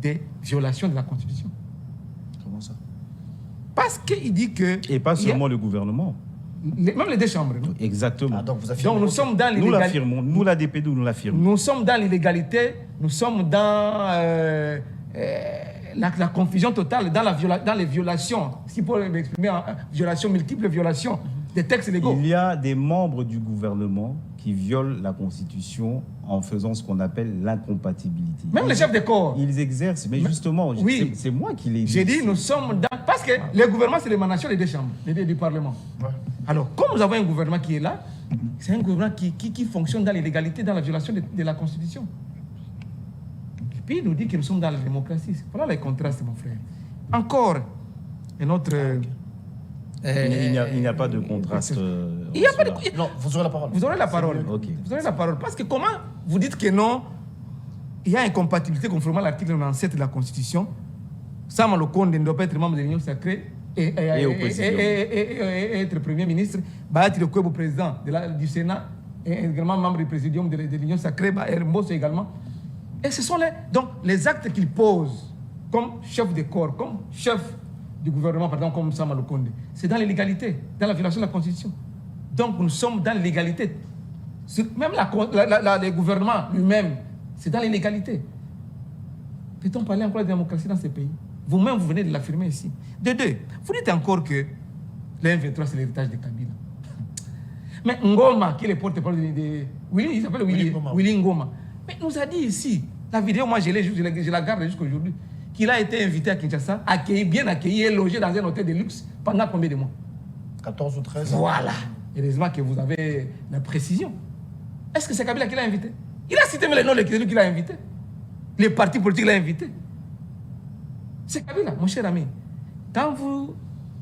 des violations de la Constitution. Comment ça? Parce qu'il dit que... Et pas seulement le gouvernement. Même les deux chambres. Non? Exactement. Donc, vous affirmez nous sommes dans l'illégalité. Nous l'affirmons. Nous, la DPD, nous l'affirmons. Nous sommes dans l'illégalité. Nous sommes dans la confusion totale, dans les violations. Si pour m'exprimer, violations, multiples violations des textes légaux. Il y a des membres du gouvernement qui violent la Constitution en faisant ce qu'on appelle l'incompatibilité. Même les chefs de corps. Ils exercent, mais justement, oui. c'est moi qui l'ai dit. J'ai dit, nous sommes dans... Parce que le gouvernement, c'est l'émanation des deux chambres, du Parlement. Ouais. Alors, comme nous avons un gouvernement qui est là, c'est un gouvernement qui fonctionne dans l'illégalité, dans la violation de la Constitution. Et puis, il nous dit que nous sommes dans la démocratie. Voilà les contrastes, mon frère. Encore un autre... Il n'y a pas de contraste. Il n'y a pas de... Non, vous aurez la parole. Vous aurez la parole. Ok. Vous aurez la parole. Parce que comment vous dites que non, il y a incompatibilité conformément à l'article 97 de la Constitution. Sama Lokonde ne doit pas être membre de l'Union sacrée et être Premier ministre. Bahati le Kwebo, président du Sénat, et également membre du Présidium de l'Union sacrée, Mbosso également. Et ce sont les actes qu'il pose comme chef de corps, comme chef du gouvernement, par exemple, comme Sama Lokonde. C'est dans l'illégalité, dans la violation de la Constitution. Donc nous sommes dans l'illégalité. Même le gouvernement lui-même, c'est dans l'illégalité. Peut-on parler encore de démocratie dans ces pays? Vous-même, vous venez de l'affirmer ici. De deux, vous dites encore que le M23, c'est l'héritage de Kabila. Mais Ngoma, qui est le porte-parole de Willy, il s'appelle Willy Ngoma. Mais nous a dit ici, la vidéo, moi je la garde jusqu'à aujourd'hui, qu'il a été invité à Kinshasa, bien accueilli et logé dans un hôtel de luxe pendant combien de mois? 14 ou 13. Voilà. Heureusement que vous avez la précision. Est-ce que c'est Kabila qui l'a invité? Il a cité même les noms de celui qui l'a invité. Les partis politiques l'ont invité. C'est Kabila, mon cher ami. Quand vous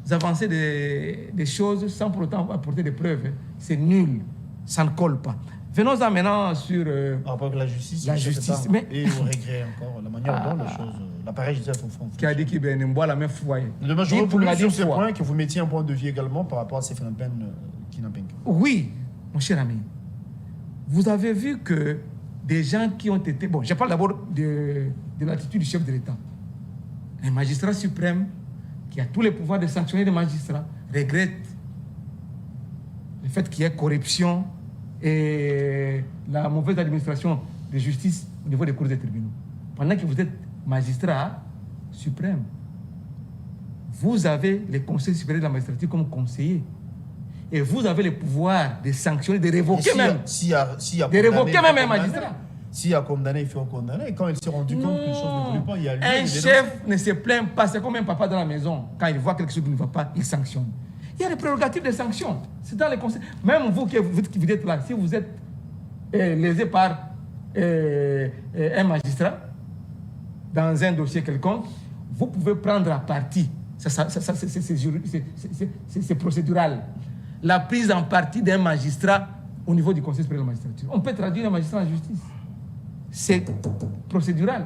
avancez des choses sans pour autant apporter des preuves, c'est nul. Ça ne colle pas. Venons-en maintenant sur... Par rapport à la justice. La justice. Mais... Et au regret encore, la manière dont les choses... L'appareil judiciaire fonctionne. Qui a dit qu'il ne boit la même foyer. Demain, je reviens sur ce point, que vous mettiez un point de vue également par rapport à ces phénomènes qui n'empêchent. Oui, mon cher ami. Vous avez vu que des gens qui ont été... Bon, je parle d'abord de l'attitude du chef de l'État. Un magistrat suprême qui a tous les pouvoirs de sanctionner les magistrats regrette le fait qu'il y ait corruption et la mauvaise administration de justice au niveau des cours des tribunaux. Pendant que vous êtes magistrat suprême, vous avez le Conseil supérieur de la magistrature comme conseiller. Et vous avez le pouvoir de sanctionner, de révoquer même. De révoquer même un magistrat. S'il y a condamné, il faut condamner. Et quand il s'est rendu compte que les choses ne voulaient pas, il y a lui. Un chef ne se plaint pas. C'est comme un papa dans la maison. Quand il voit quelque chose qui ne va pas, il sanctionne. Il y a des prérogatives de sanction. C'est dans les conseils. Même vous qui vous êtes là, si vous êtes lésé par un magistrat dans un dossier quelconque, vous pouvez prendre à partie. C'est procédural. La prise en partie d'un magistrat au niveau du Conseil supérieur de la magistrature. On peut traduire un magistrat en justice. C'est procédural.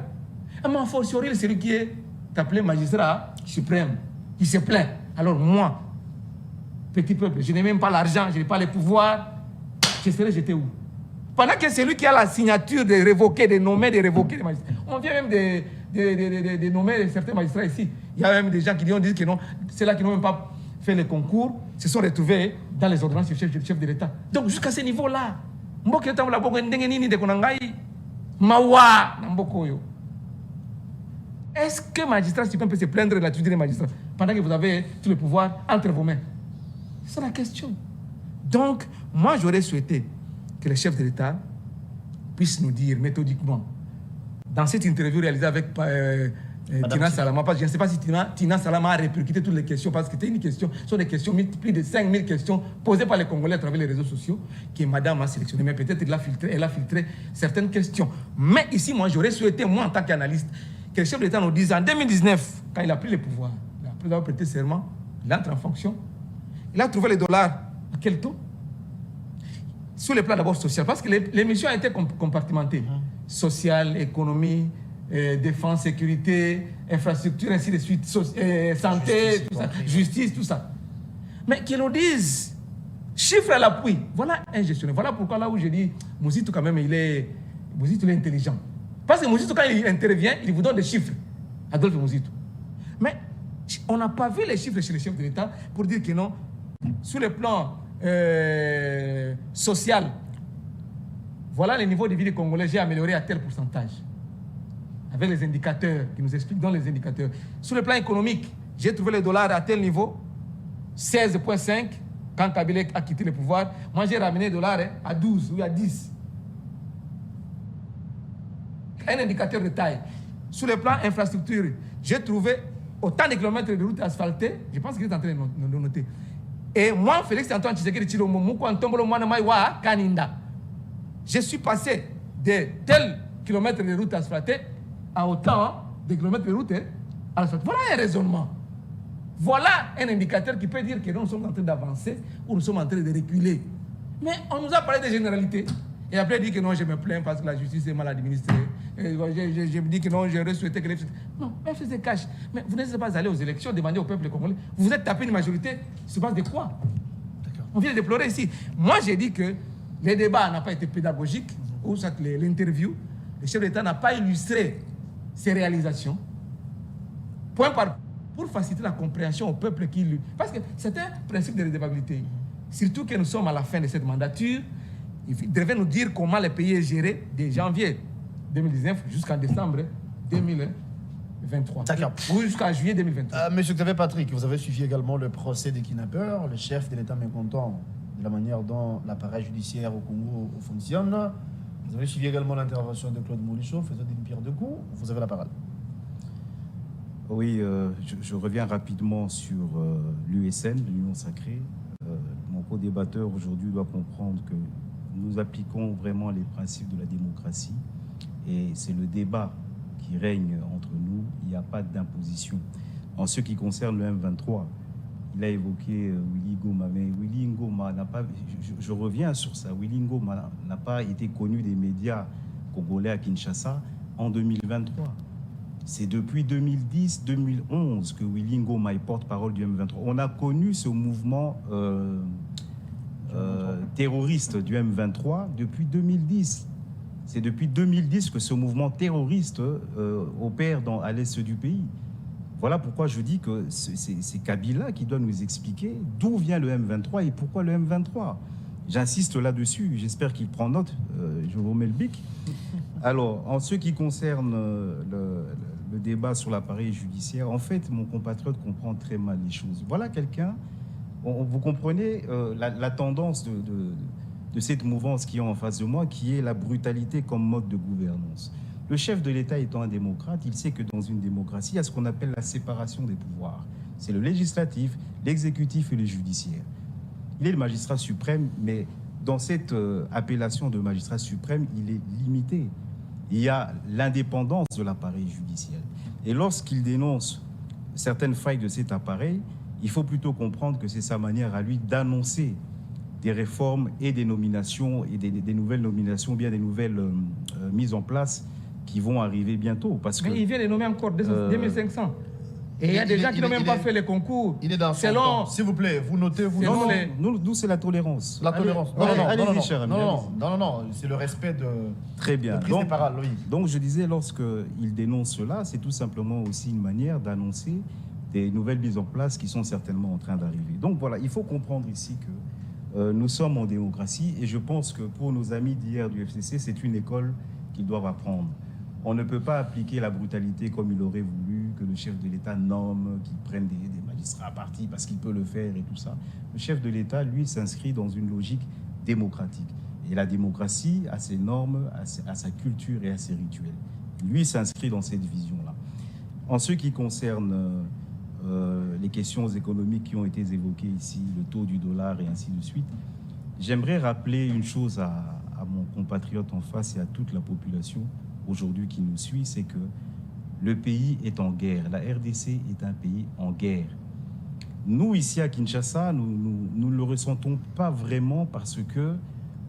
Mais en fortiori, c'est celui qui est appelé magistrat suprême, qui se plaint. Alors moi, petit peuple, je n'ai même pas l'argent, je n'ai pas les pouvoirs, je serais jeté où? Pendant que c'est lui qui a la signature de révoquer, de nommer, de révoquer les magistrats. On vient même de nommer certains magistrats ici. Il y a même des gens qui disent que non, ceux-là qui n'ont même pas fait les concours se sont retrouvés dans les ordonnances du chef de l'État. Donc jusqu'à ce niveau-là, est-ce que le magistrat suprême peut se plaindre de l'attitude des magistrats pendant que vous avez tout le pouvoir entre vos mains? C'est la question. Donc, moi, j'aurais souhaité que le chef de l'État puisse nous dire méthodiquement, dans cette interview réalisée avec Tina Salama, parce que je ne sais pas si Tina Salama a répercuté toutes les questions, parce que c'était une question, ce sont des questions, plus de 5000 questions posées par les Congolais à travers les réseaux sociaux, que madame a sélectionné, mais peut-être elle a filtré certaines questions. Mais ici, moi, j'aurais souhaité, moi, en tant qu'analyste, que le chef de l'État nous dise, en 2019, quand il a pris le pouvoir, après avoir prêté serment, il entre en fonction, il a trouvé les dollars à quel taux? Sur le plan d'abord social, parce que les missions ont été compartimentées. Social, économie, défense, sécurité, infrastructure, ainsi de suite, santé, tout ça, justice, tout ça. Mais qu'ils nous disent, chiffres à l'appui, voilà un gestionnaire. Voilà pourquoi là où je dis, Mouzitou quand même, il est intelligent. Parce que Mouzitou, quand il intervient, il vous donne des chiffres. Adolphe Mouzitou. Mais on n'a pas vu les chiffres chez les chefs de l'État pour dire que non, sur le plan social, voilà le niveau de vie des Congolais, j'ai amélioré à tel pourcentage. Avec les indicateurs qui nous expliquent dans les indicateurs. Sur le plan économique, j'ai trouvé les dollars à tel niveau, 16,5, quand Kabila a quitté le pouvoir, moi j'ai ramené le dollar à 12 ou à 10. Un indicateur de taille. Sur le plan infrastructure, j'ai trouvé autant de kilomètres de routes asphaltées, je pense qu'il est en train de noter. Et moi, Félix Antoine Tshisekedi Tshilombo, Kaninda, je suis passé de tels kilomètres de routes asphaltées à autant de kilomètres de routes asphaltées. Voilà un raisonnement. Voilà un indicateur qui peut dire que nous sommes en train d'avancer ou nous sommes en train de reculer. Mais on nous a parlé de généralité. Et après, il dit que non, je me plains parce que la justice est mal administrée. Et je me dis que non, j'aurais souhaité que les... Non, FCC cache. Mais vous n'êtes pas allé aux élections, demander au peuple congolais. Vous vous êtes tapé une majorité sur base de quoi? On vient de déplorer ici. Moi, j'ai dit que le débat n'a pas été pédagogique, ou l'interview. Le chef d'État n'a pas illustré ses réalisations. Point par pour faciliter la compréhension au peuple qui lui... Parce que c'est un principe de redevabilité. Surtout que nous sommes à la fin de cette mandature. Il devait nous dire comment le pays est géré de janvier 2019 jusqu'en décembre 2023. D'accord. Ou jusqu'en juillet 2023. Monsieur Xavier Patrick, vous avez suivi également le procès des kidnappeurs, le chef de l'État mécontent de la manière dont l'appareil judiciaire au Congo fonctionne. Vous avez suivi également l'intervention de Claude Moulichot, faisant d'une pierre deux coups. Vous avez la parole. Oui, je reviens rapidement sur l'USN, l'Union sacrée. Mon co-débatteur aujourd'hui doit comprendre que nous appliquons vraiment les principes de la démocratie et c'est le débat qui règne entre nous. Il n'y a pas d'imposition. En ce qui concerne le M23, il a évoqué Willy Ngoma, mais Willy Ngoma n'a pas... Je reviens sur ça. Willy Ngoma n'a pas été connu des médias congolais à Kinshasa en 2023. C'est depuis 2010-2011 que Willy Ngoma est porte-parole du M23. On a connu ce mouvement terroriste du M23 depuis 2010. C'est depuis 2010 que ce mouvement terroriste opère à l'est du pays. Voilà pourquoi je dis que c'est Kabila qui doit nous expliquer d'où vient le M23 et pourquoi le M23. J'insiste là-dessus, j'espère qu'il prend note, je vous remets le bic. Alors, en ce qui concerne le débat sur l'appareil judiciaire, en fait, mon compatriote comprend très mal les choses. Voilà quelqu'un, vous comprenez la tendance de cette mouvance qui est en face de moi, qui est la brutalité comme mode de gouvernance. Le chef de l'État étant un démocrate, il sait que dans une démocratie, il y a ce qu'on appelle la séparation des pouvoirs. C'est le législatif, l'exécutif et le judiciaire. Il est le magistrat suprême, mais dans cette appellation de magistrat suprême, il est limité. Il y a l'indépendance de l'appareil judiciaire. Et lorsqu'il dénonce certaines failles de cet appareil, il faut plutôt comprendre que c'est sa manière à lui d'annoncer des réformes et des nominations, et des nouvelles nominations, bien des nouvelles mises en place qui vont arriver bientôt. Parce que, mais il vient de nommer encore 2500. Et il y a des gens qui n'ont même pas fait les concours. Il est dans son temps. S'il vous plaît, vous notez, vous notez. Nous, c'est la tolérance. La tolérance. Allez-y, cher ami. Non, c'est le respect de... Très bien. De prise des paroles, oui. Donc, je disais, lorsqu'il dénonce cela, c'est tout simplement aussi une manière d'annoncer des nouvelles mises en place qui sont certainement en train d'arriver. Donc, voilà, il faut comprendre ici que nous sommes en démocratie et je pense que pour nos amis d'hier du FCC, c'est une école qu'ils doivent apprendre. On ne peut pas appliquer la brutalité comme il aurait voulu, que le chef de l'État nomme, qu'il prenne des magistrats à partie parce qu'il peut le faire et tout ça. Le chef de l'État, lui, s'inscrit dans une logique démocratique. Et la démocratie a ses normes, a sa culture et a ses rituels. Lui s'inscrit dans cette vision-là. En ce qui concerne les questions économiques qui ont été évoquées ici, le taux du dollar et ainsi de suite, j'aimerais rappeler une chose à mon compatriote en face et à toute la population aujourd'hui qui nous suit, c'est que le pays est en guerre. La RDC est un pays en guerre. Nous, ici à Kinshasa, nous ne le ressentons pas vraiment parce que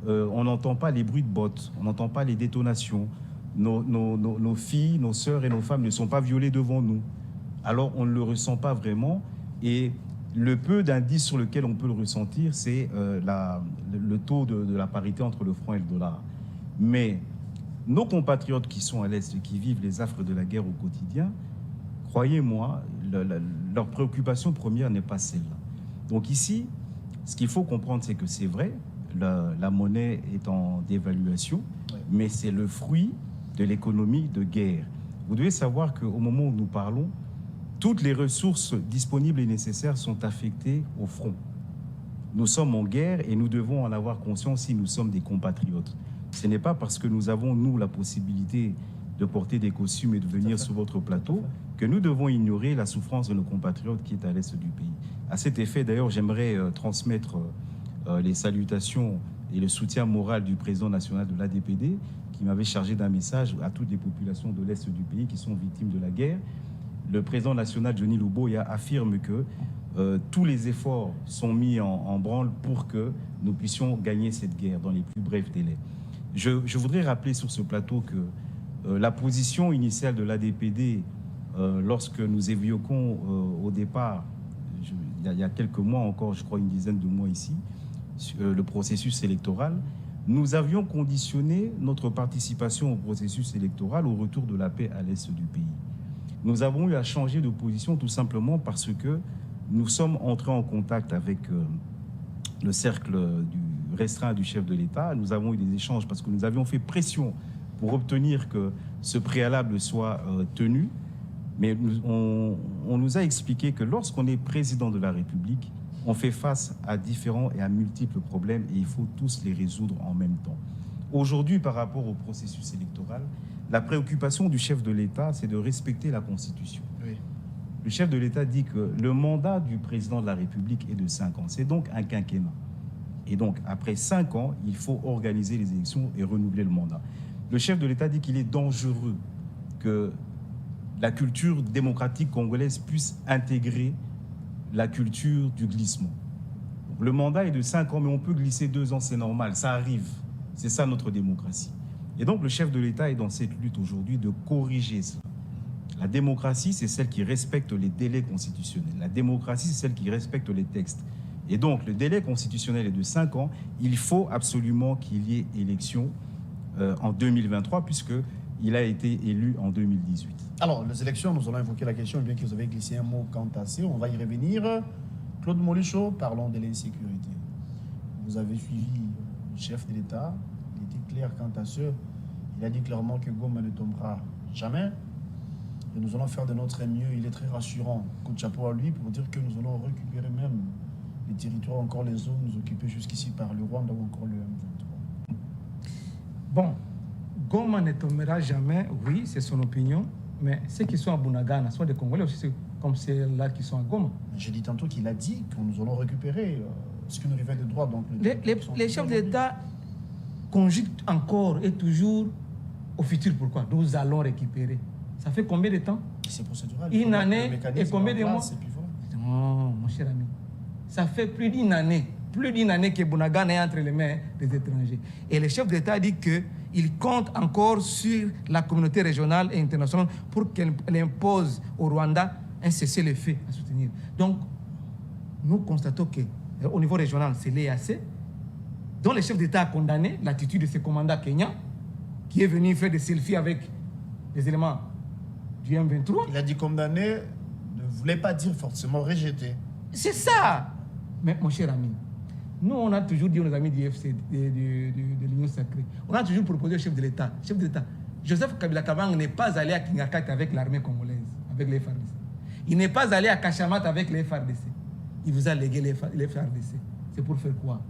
on n'entend pas les bruits de bottes, on n'entend pas les détonations. Nos filles, nos sœurs et nos femmes ne sont pas violées devant nous. Alors, on ne le ressent pas vraiment. Et le peu d'indices sur lequel on peut le ressentir, c'est le taux de la parité entre le franc et le dollar. Mais nos compatriotes qui sont à l'Est et qui vivent les affres de la guerre au quotidien, croyez-moi, leur préoccupation première n'est pas celle-là. Donc ici, ce qu'il faut comprendre, c'est que c'est vrai, la monnaie est en dévaluation, mais c'est le fruit de l'économie de guerre. Vous devez savoir qu'au moment où nous parlons, toutes les ressources disponibles et nécessaires sont affectées au front. nous sommes en guerre et nous devons en avoir conscience si nous sommes des compatriotes. Ce n'est pas parce que nous avons, nous, la possibilité de porter des costumes et de venir sur votre plateau que nous devons ignorer la souffrance de nos compatriotes qui est à l'est du pays. À cet effet, d'ailleurs, j'aimerais transmettre les salutations et le soutien moral du président national de l'ADPD qui m'avait chargé d'un message à toutes les populations de l'est du pays qui sont victimes de la guerre. Le président national, Johnny Luboya, affirme que tous les efforts sont mis en branle pour que nous puissions gagner cette guerre dans les plus brefs délais. Je voudrais rappeler sur ce plateau que la position initiale de l'ADPD, lorsque nous évoquons au départ, il y a quelques mois encore, je crois une dizaine de mois ici, le processus électoral, nous avions conditionné notre participation au processus électoral au retour de la paix à l'est du pays. Nous avons eu à changer de position tout simplement parce que nous sommes entrés en contact avec le cercle restreint du chef de l'État. Nous avons eu des échanges parce que nous avions fait pression pour obtenir que ce préalable soit tenu. Mais on nous a expliqué que lorsqu'on est président de la République, on fait face à différents et à multiples problèmes et il faut tous les résoudre en même temps. Aujourd'hui, par rapport au processus électoral, la préoccupation du chef de l'État, c'est de respecter la Constitution. Oui. Le chef de l'État dit que le mandat du président de la République est de 5 ans. C'est donc un quinquennat. Et donc, après 5 ans, il faut organiser les élections et renouveler le mandat. Le chef de l'État dit qu'il est dangereux que la culture démocratique congolaise puisse intégrer la culture du glissement. Donc, le mandat est de 5 ans, mais on peut glisser 2 ans, c'est normal, ça arrive. C'est ça notre démocratie. Et donc, le chef de l'État est dans cette lutte aujourd'hui de corriger cela. La démocratie, c'est celle qui respecte les délais constitutionnels. La démocratie, c'est celle qui respecte les textes. Et donc, le délai constitutionnel est de 5 ans. Il faut absolument qu'il y ait élection en 2023, puisqu'il a été élu en 2018. Alors, les élections, nous allons évoquer la question, bien que vous avez glissé un mot quant à ça. On va y revenir. Claude Molichot, parlons de l'insécurité. Vous avez suivi le chef de l'État. Il était clair quant à ce. Il a dit clairement que Goma ne tombera jamais. Et nous allons faire de notre mieux. Il est très rassurant. Coup de chapeau à lui pour dire que nous allons récupérer même les territoires, encore les zones nous occupées jusqu'ici par le Rwanda ou encore le M23. Bon, Goma ne tombera jamais, oui, c'est son opinion, mais ceux qui sont à Bunagana sont des Congolais aussi, comme ceux-là qui sont à Goma. J'ai dit tantôt qu'il a dit que nous allons récupérer ce que nous revient de droit. Donc les chefs d'État conjuguent encore et toujours au futur. Pourquoi? Nous allons récupérer. Ça fait combien de temps? C'est procédural. Une année et combien de mois? Non, mon cher ami. Ça fait plus d'une année que Bunagana est entre les mains des étrangers. Et le chef d'État dit qu'il compte encore sur la communauté régionale et internationale pour qu'elle impose au Rwanda un cessez-le-feu à soutenir. Donc, nous constatons qu'au niveau régional, c'est l'EAC, dont le chef d'État a condamné l'attitude de ce commandant kenyan qui est venu faire des selfies avec des éléments du M23. Il a dit condamné, ne voulait pas dire forcément rejeté. C'est ça. Mais mon cher ami, nous on a toujours dit aux amis du FC, de l'Union Sacrée, on a toujours proposé au chef de l'État, Joseph Kabila Kabang n'est pas allé à Kingakat avec l'armée congolaise, avec les FARDC. Il n'est pas allé à Kachamat avec les FARDC. Il vous a légué les FARDC. C'est pour faire quoi?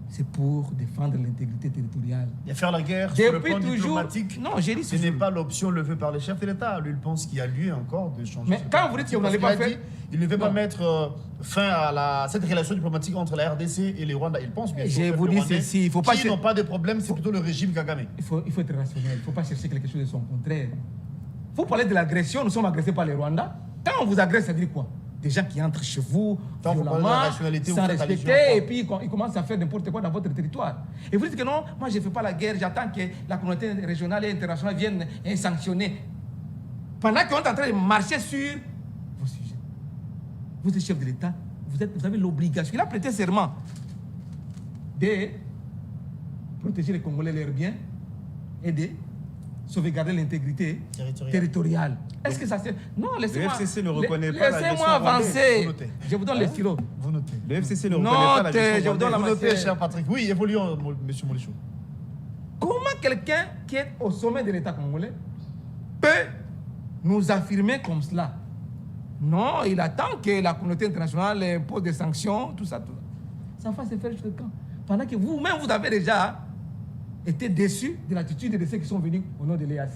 C'est pour défendre l'intégrité territoriale. Il y a faire la guerre sur le plan diplomatique. Non, j'ai dit ce n'est pas l'option levée par le chef de l'État. Lui, il pense qu'il y a lieu encore de changer. Mais quand vous dites que vous n'allez pas faire... Il ne veut pas mettre fin à cette relation diplomatique entre la RDC et les Rwandais. Il pense bien sûr. Je vous dis ceci, il faut pas... Qui n'ont pas de problème, c'est plutôt le régime Kagame. Il faut être rationnel, il ne faut pas chercher quelque chose de son contraire. Vous parlez de l'agression, nous sommes agressés par les Rwandais. Quand on vous agresse, ça veut dire quoi? Des gens qui entrent chez vous violemment, sans respecter, et puis ils commencent à faire n'importe quoi dans votre territoire. Et vous dites que non, moi je ne fais pas la guerre, j'attends que la communauté régionale et internationale vienne sanctionner. Pendant qu'on est en train de marcher sur vos sujets. Vous êtes chef de l'État, vous avez l'obligation, il a prêté serment de protéger les Congolais leurs biens et de sauvegarder l'intégrité territoriale. Est-ce que ça c'est... Non, laissez-moi... Le FCC ne reconnaît pas la laissez-moi avancer. Je vous donne les stylos. Vous notez. Le FCC ne reconnaît pas la gestion je vous donne la Vous notez, matière. cher Patrick. Oui, évoluons, monsieur Molichot. Comment quelqu'un qui est au sommet de l'État congolais peut nous affirmer comme cela Non, il attend que la communauté internationale impose des sanctions, tout ça, tout ça. Ça va se faire jusqu'à quand? Pendant que vous-même, vous avez déjà été déçus de l'attitude de ceux qui sont venus au nom de l'EAC.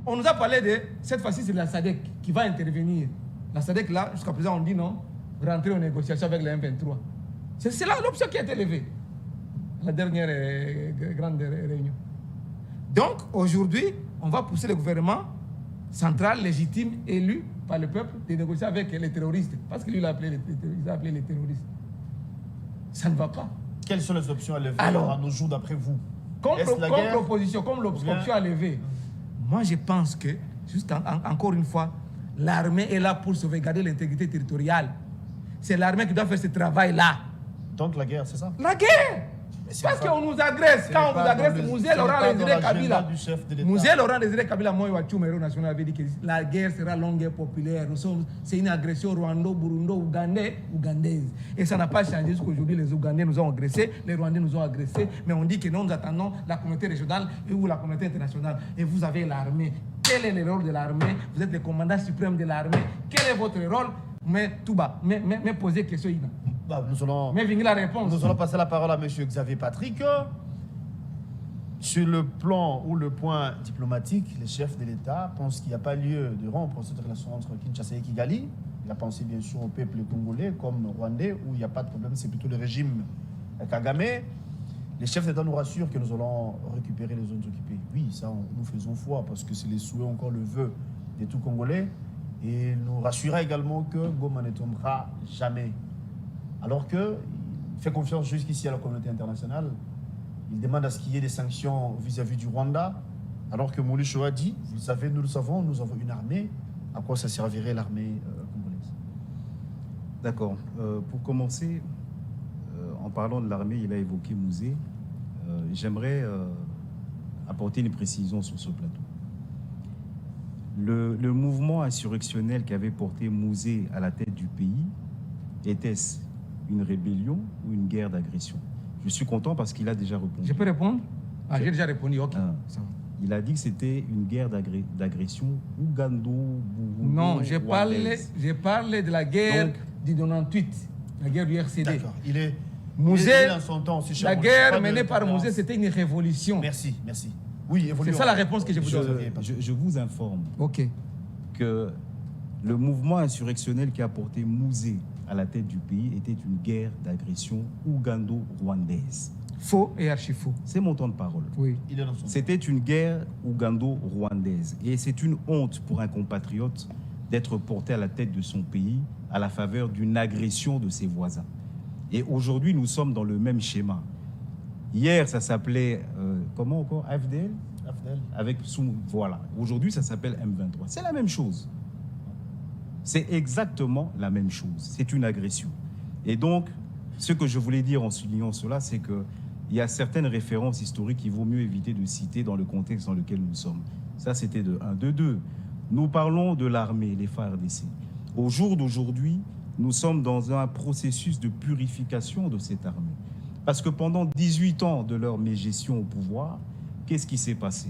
On nous a parlé de, cette fois-ci, c'est la SADC qui va intervenir. La SADC, là, jusqu'à présent, on dit non, rentrer en négociation avec le M23. C'est là l'option qui a été levée, la dernière grande réunion. Donc, aujourd'hui, on va pousser le gouvernement central, légitime, élu par le peuple, de négocier avec les terroristes. Parce que lui, il a appelé les terroristes. Ça ne va pas. Quelles sont les options à lever Alors, à nos jours d'après vous? Comme guerre l'opposition, comme l'option à lever, moi je pense que, juste encore une fois, l'armée est là pour sauvegarder l'intégrité territoriale. C'est l'armée qui doit faire ce travail-là. Donc la guerre, c'est ça? La guerre! Parce qu'on nous agresse. Quand on vous agresse, Mouzé Laurent Désiré Kabila. Mouzé Laurent Désiré Kabila, moi, le héros national avait dit que la guerre sera longue et populaire. C'est une agression rwando-burundo-ougandaise. Et ça n'a pas changé jusqu'aujourd'hui. Les Ougandais nous ont agressés, les Rwandais nous ont agressés. Mais on dit que non, nous attendons la communauté régionale ou la communauté internationale. Et vous avez l'armée. Quel est le rôle de l'armée? Vous êtes le commandant suprême de l'armée. Quel est votre rôle? Mais tout bas, mais posez question. Mais venez la réponse. Nous allons passer la parole à M. Xavier Patrick. Sur le plan ou le point diplomatique, les chefs de l'État pensent qu'il n'y a pas lieu de rompre cette relation entre Kinshasa et Kigali. Il a pensé bien sûr au peuple congolais comme rwandais, où il n'y a pas de problème, c'est plutôt le régime Kagame. Les chefs d'État nous rassurent que nous allons récupérer les zones occupées. Oui, ça, nous faisons foi, parce que c'est les souhaits, encore le vœu de tout Congolais. Et nous rassurera également que Goma ne tombera jamais. Alors qu'il fait confiance jusqu'ici à la communauté internationale. Il demande à ce qu'il y ait des sanctions vis-à-vis du Rwanda. Alors que Molusho a dit, vous le savez, nous le savons, nous avons une armée. À quoi ça servirait l'armée congolaise? D'accord. Pour commencer, en parlant de l'armée, il a évoqué Mouzé. J'aimerais apporter une précision sur ce plateau. Le mouvement insurrectionnel qui avait porté Mouzé à la tête du pays, était-ce une rébellion ou une guerre d'agression? Je suis content parce qu'il a déjà répondu. Je peux répondre? J'ai déjà répondu, ok. Il a dit que c'était une guerre d'agression ougando-burundo. Non, j'ai parlé de la guerre du 98, la guerre du RCD. D'accord. Il est dans son temps. La guerre menée par Mouzé, c'était une révolution. Merci. Oui, c'est ça la réponse que je vous donne. Je vous informe que le mouvement insurrectionnel qui a porté Mouzé à la tête du pays était une guerre d'agression ougando-rwandaise. Faux et archi-faux. C'est mon temps de parole. Oui. C'était une guerre ougando-rwandaise. Et c'est une honte pour un compatriote d'être porté à la tête de son pays à la faveur d'une agression de ses voisins. Et aujourd'hui, nous sommes dans le même schéma. Hier, ça s'appelait, comment encore? AFDL. Voilà. Aujourd'hui, ça s'appelle M23. C'est la même chose. C'est exactement la même chose. C'est une agression. Et donc, ce que je voulais dire en soulignant cela, c'est qu'il y a certaines références historiques qu'il vaut mieux éviter de citer dans le contexte dans lequel nous sommes. Ça, c'était de 1. De 2, nous parlons de l'armée, les FARDC. Au jour d'aujourd'hui, nous sommes dans un processus de purification de cette armée. Parce que pendant 18 ans de leur mégestion au pouvoir, qu'est-ce qui s'est passé?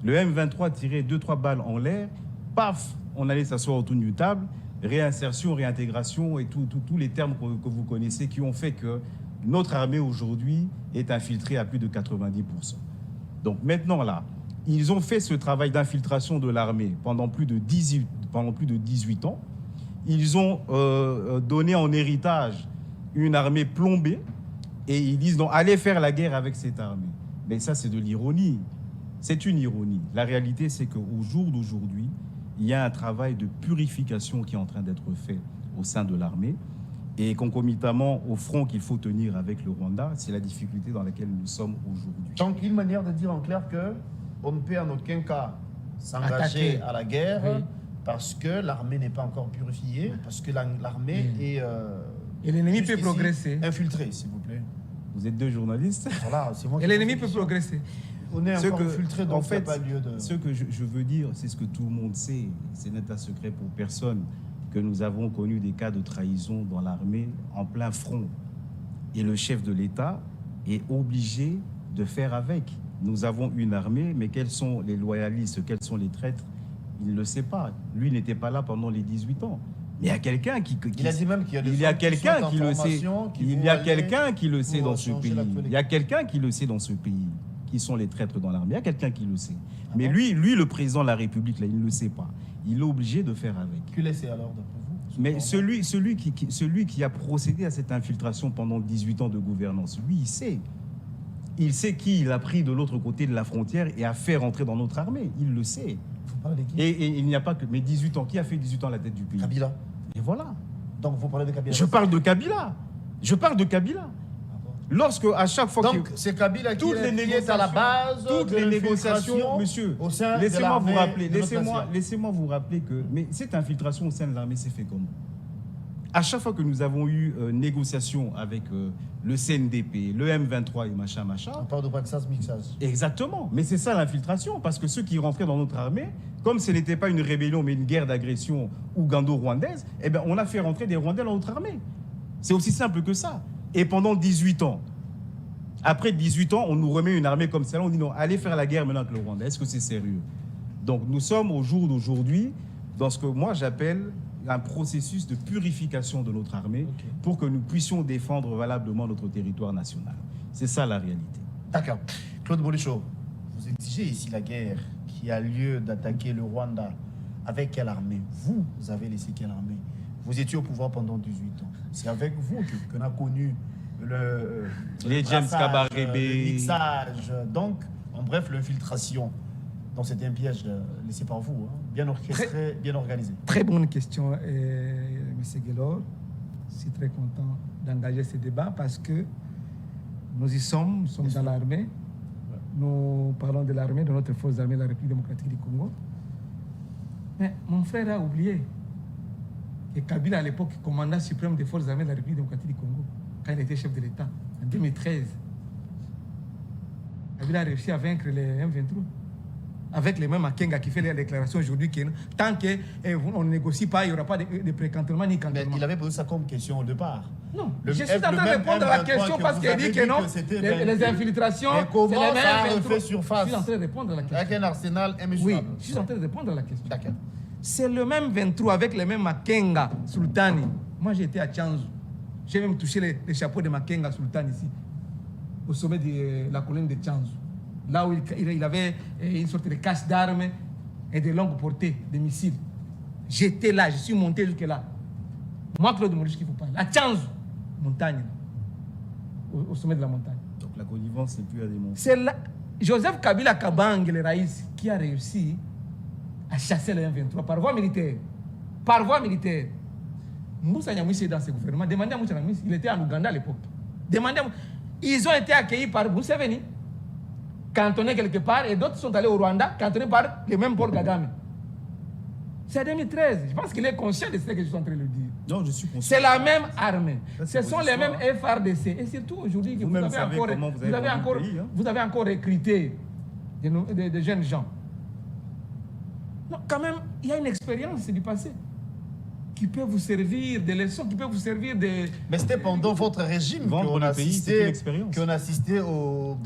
Le M23 tirait 2-3 balles en l'air, paf, on allait s'asseoir autour d'une table, réinsertion, réintégration et tous les termes que vous connaissez qui ont fait que notre armée aujourd'hui est infiltrée à plus de 90%. Donc maintenant là, ils ont fait ce travail d'infiltration de l'armée pendant plus de 18 ans. Ils ont donné en héritage une armée plombée et ils disent non, allez faire la guerre avec cette armée. Mais ça, c'est de l'ironie. C'est une ironie. La réalité, c'est qu'au jour d'aujourd'hui, il y a un travail de purification qui est en train d'être fait au sein de l'armée. Et concomitamment au front qu'il faut tenir avec le Rwanda, c'est la difficulté dans laquelle nous sommes aujourd'hui. Donc, une manière de dire en clair qu'on ne peut en aucun cas s'engager à la guerre parce que l'armée n'est pas encore purifiée, parce que l'armée est... et l'ennemi peut progresser. Infiltré, s'il vous plaît. Vous êtes deux journalistes. Voilà, c'est moi. Et l'ennemi peut progresser. On est encore infiltré, donc il n'y a pas lieu de... Ce que je veux dire, c'est ce que tout le monde sait, ce n'est un secret pour personne, que nous avons connu des cas de trahison dans l'armée en plein front. Et le chef de l'État est obligé de faire avec. Nous avons une armée, mais quels sont les loyalistes, quels sont les traîtres? Il ne le sait pas. Lui n'était pas là pendant les 18 ans. Mais il y a quelqu'un qui Il a dit même qu'il y a des il y a gens qui quelqu'un sont qui en le sait. formation, qui Il vont y a aller quelqu'un qui le sait pour dans ce changer pays. l'actualité. Il y a quelqu'un qui le sait dans ce pays. Qui sont les traîtres dans l'armée. Il y a quelqu'un qui le sait. Mais lui, le président de la République, là, il ne le sait pas. Il est obligé de faire avec. Qui laissait alors, d'après vous? Mais celui qui a procédé à cette infiltration pendant 18 ans de gouvernance, lui, il sait. Il sait qui il a pris de l'autre côté de la frontière et a fait rentrer dans notre armée. Il le sait. Vous parlez de qui? Et il n'y a pas que... Mais 18 ans, qui a fait 18 ans à la tête du pays? Kabila. Et voilà. Donc vous parlez de Kabila. Je parle de Kabila. Je parle de Kabila. Lorsque, à chaque fois Donc c'est Kabila qui est à la base toutes de les négociations, l'infiltration monsieur, au sein de laissez-moi l'armée vous rappeler, de notre nation. laissez-moi vous rappeler que mais cette infiltration au sein de l'armée s'est fait comment? À chaque fois que nous avons eu négociation avec le CNDP, le M23 et machin. On parle de braxage, mixage. Exactement. Mais c'est ça l'infiltration, parce que ceux qui rentraient dans notre armée, comme ce n'était pas une rébellion mais une guerre d'agression ougando-rwandaise, eh ben on a fait rentrer des Rwandais dans notre armée. C'est aussi simple que ça. Et pendant 18 ans, après 18 ans, on nous remet une armée comme celle-là, on dit non, allez faire la guerre maintenant avec le Rwanda. Est-ce que c'est sérieux? Donc nous sommes au jour d'aujourd'hui dans ce que moi j'appelle un processus de purification de notre armée pour que nous puissions défendre valablement notre territoire national. C'est ça la réalité. D'accord. Claude Bolichot, vous exigez ici la guerre qui a lieu d'attaquer le Rwanda. Avec quelle armée? Vous avez laissé quelle armée? Vous étiez au pouvoir pendant 18 ans. C'est avec vous qu'on a connu les James Kabarebe, le mixage, donc, en bref, l'infiltration. Donc c'était un piège laissé par vous, hein, bien orchestré, bien organisé. Très bonne question, M. Guélor. Je suis très content d'engager ce débat parce que nous y sommes, nous sommes dans l'armée. Nous parlons de l'armée, de notre force armée de la République démocratique du Congo. Mais mon frère a oublié que Kabila, à l'époque, commandant suprême des forces armées de la République démocratique du Congo, quand il était chef de l'État, en 2013, Kabila a réussi à vaincre les M23. Avec les mêmes Makenga qui fait les déclarations aujourd'hui que tant qu'on ne négocie pas, il n'y aura pas de précantement ni cantonnement. Mais il avait posé ça comme question au départ. Non, je suis en train de répondre à la question parce qu'il dit que non, les infiltrations, et comment c'est les mêmes ça a 23. refait surface? Je suis en train de répondre à la question. Avec un arsenal immesurable. Oui, je suis en train de répondre à la question. D'accord. C'est le même 23 avec les mêmes Makenga, Sultani. Moi, j'étais à Tchanzu. J'ai même touché les chapeaux de Makenga, Sultani ici, au sommet de la colline de Tchanzu. Là où il avait une sorte de cache d'armes et de longue portée, de missiles. J'étais là, je suis monté jusque-là. Moi, Claude Maurice, qui vous parle. À Tchanzu, montagne, au sommet de la montagne. Donc la connivence n'est plus à démontrer. C'est Joseph Kabila Kabang, le Raïs, qui a réussi à chasser le M23 par voie militaire. Par voie militaire. Moussa Nyamwisi est dans ce gouvernement. Demandez à Moussa Nyamwisi, il était en Ouganda à l'époque. Demandez à Moussa. Ils ont été accueillis par Museveni, cantonnés quelque part, et d'autres sont allés au Rwanda, cantonnés par le même Paul Kagame. C'est en 2013. Je pense qu'il est conscient de ce que je suis en train de le dire. Non, je suis conscient. C'est la même armée. Ça, Ce sont les mêmes FRDC. Et surtout aujourd'hui, que Vous-même savez comment vous avez vendu le pays, hein. vous avez encore recruté des jeunes gens. Non, quand même, il y a une expérience du passé qui peut vous servir des leçons, qui peut vous servir des... Mais c'était pendant votre régime qu'on assistait au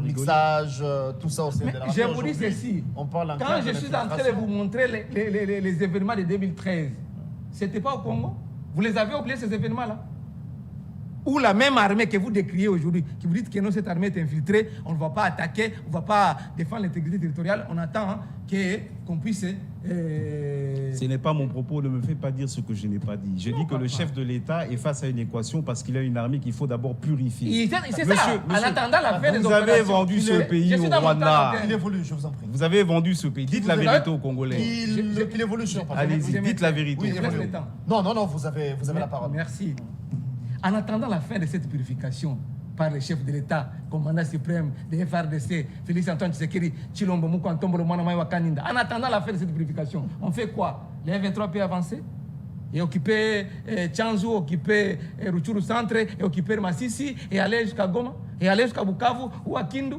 mixage, tout ça au sein de l'armée. Je vous dis ceci, quand je suis en train de vous montrer les événements de 2013, c'était pas au Congo? Vous les avez oubliés, ces événements-là? Ou la même armée que vous décriez aujourd'hui, qui vous dites que non, cette armée est infiltrée, on ne va pas attaquer, on ne va pas défendre l'intégrité territoriale, on attend qu'on puisse... Ce n'est pas mon propos, ne me fais pas dire ce que je n'ai pas dit. Je dis que le chef de l'État est face à une équation parce qu'il a une armée qu'il faut d'abord purifier. C'est ça, en attendant la fin des opérations. Vous avez vendu ce pays au Rwanda. Il évolue, je vous en prie. Vous avez vendu ce pays. Dites la vérité aux Congolais. Qu'il évolue sur... Allez-y, dites la vérité. Non, vous avez la parole. Merci. En attendant la fin de cette purification par le chef de l'État, commandant suprême de FRDC, Félix Antoine Tshisekedi, Chilombo Mukantombo, Mwanamaïwa Kaninda, en attendant la fin de cette purification, on fait quoi? Les M23 peuvent avancer et occuper Tchanzu, occuper Rutshuru Centre, et occuper Masisi, et aller jusqu'à Goma, et aller jusqu'à Bukavu ou à Kindu.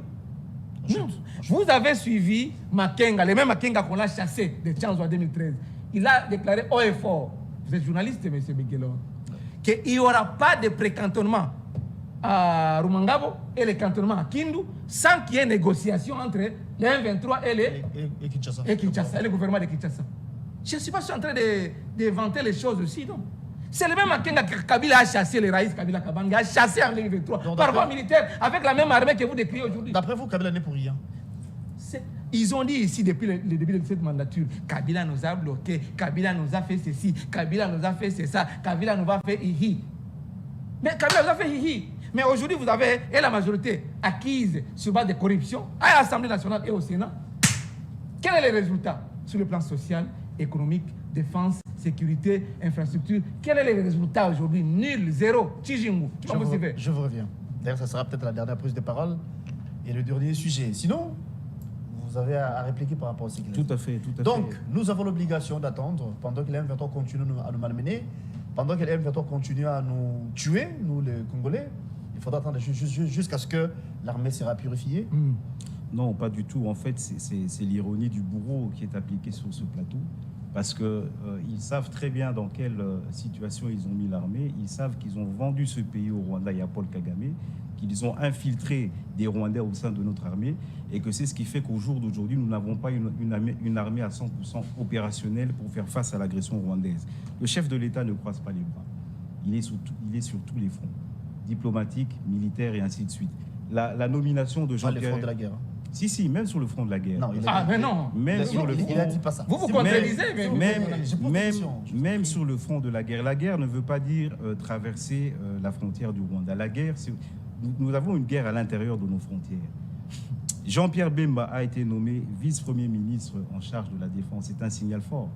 Non. Vous avez suivi Makenga, le même Makenga qu'on a chassé de Tchanzu en 2013. Il a déclaré haut et fort, vous êtes journaliste, M. Beguelor, qu'il n'y aura pas de précantonnement à Rumangabo et les cantonnements à Kindu sans qu'il y ait négociation entre les M23 Et Kinshasa. et Kinshasa, et le gouvernement de Kinshasa. Je ne suis pas en train d'inventer les choses aussi, non. C'est le même Akenga que Kabila a chassé les Raïs Kabila Kabanga, a chassé en 2023 par voie militaire avec la même armée que vous décrivez aujourd'hui. D'après vous, Kabila n'est pour rien. Ils ont dit ici depuis le début de cette mandature, Kabila nous a bloqués, Kabila nous a fait ceci, Kabila nous a fait ça, Kabila nous a fait hihi. Mais Kabila nous a fait hihi. Mais aujourd'hui, vous avez et la majorité acquise sur base de corruption à l'Assemblée nationale et au Sénat. Quel est le résultat sur le plan social, économique, défense, sécurité, infrastructure? Quel est le résultat aujourd'hui? Nul, zéro. Tchijingu. Je vous reviens. D'ailleurs, ça sera peut-être la dernière prise de parole et le dernier sujet. Sinon, vous avez à répliquer par rapport à ce qu'il a dit. Tout à fait. Donc, nous avons l'obligation d'attendre pendant que les M23 continuent à nous malmener, pendant que les M23 continuent à nous tuer, nous les Congolais. Il faudra attendre jusqu'à ce que l'armée sera purifiée. Non, pas du tout. En fait, c'est l'ironie du bourreau qui est appliquée sur ce plateau. Parce qu'ils savent très bien dans quelle situation ils ont mis l'armée. Ils savent qu'ils ont vendu ce pays au Rwanda et à Paul Kagame, qu'ils ont infiltré des Rwandais au sein de notre armée, et que c'est ce qui fait qu'au jour d'aujourd'hui, nous n'avons pas une armée à 100% opérationnelle pour faire face à l'agression rwandaise. Le chef de l'État ne croise pas les bras. Il est sur tous les fronts, diplomatiques, militaires et ainsi de suite. La nomination de Pas les Jean-Pierre... fronts de la guerre. Si, même sur le front de la guerre. Non, Mais non. Même sur le front... Il a dit pas ça. Vous contredisez, Même sur le front de la guerre. La guerre ne veut pas dire traverser la frontière du Rwanda. La guerre, nous avons une guerre à l'intérieur de nos frontières. Jean-Pierre Bemba a été nommé vice-premier ministre en charge de la défense. C'est un signal fort.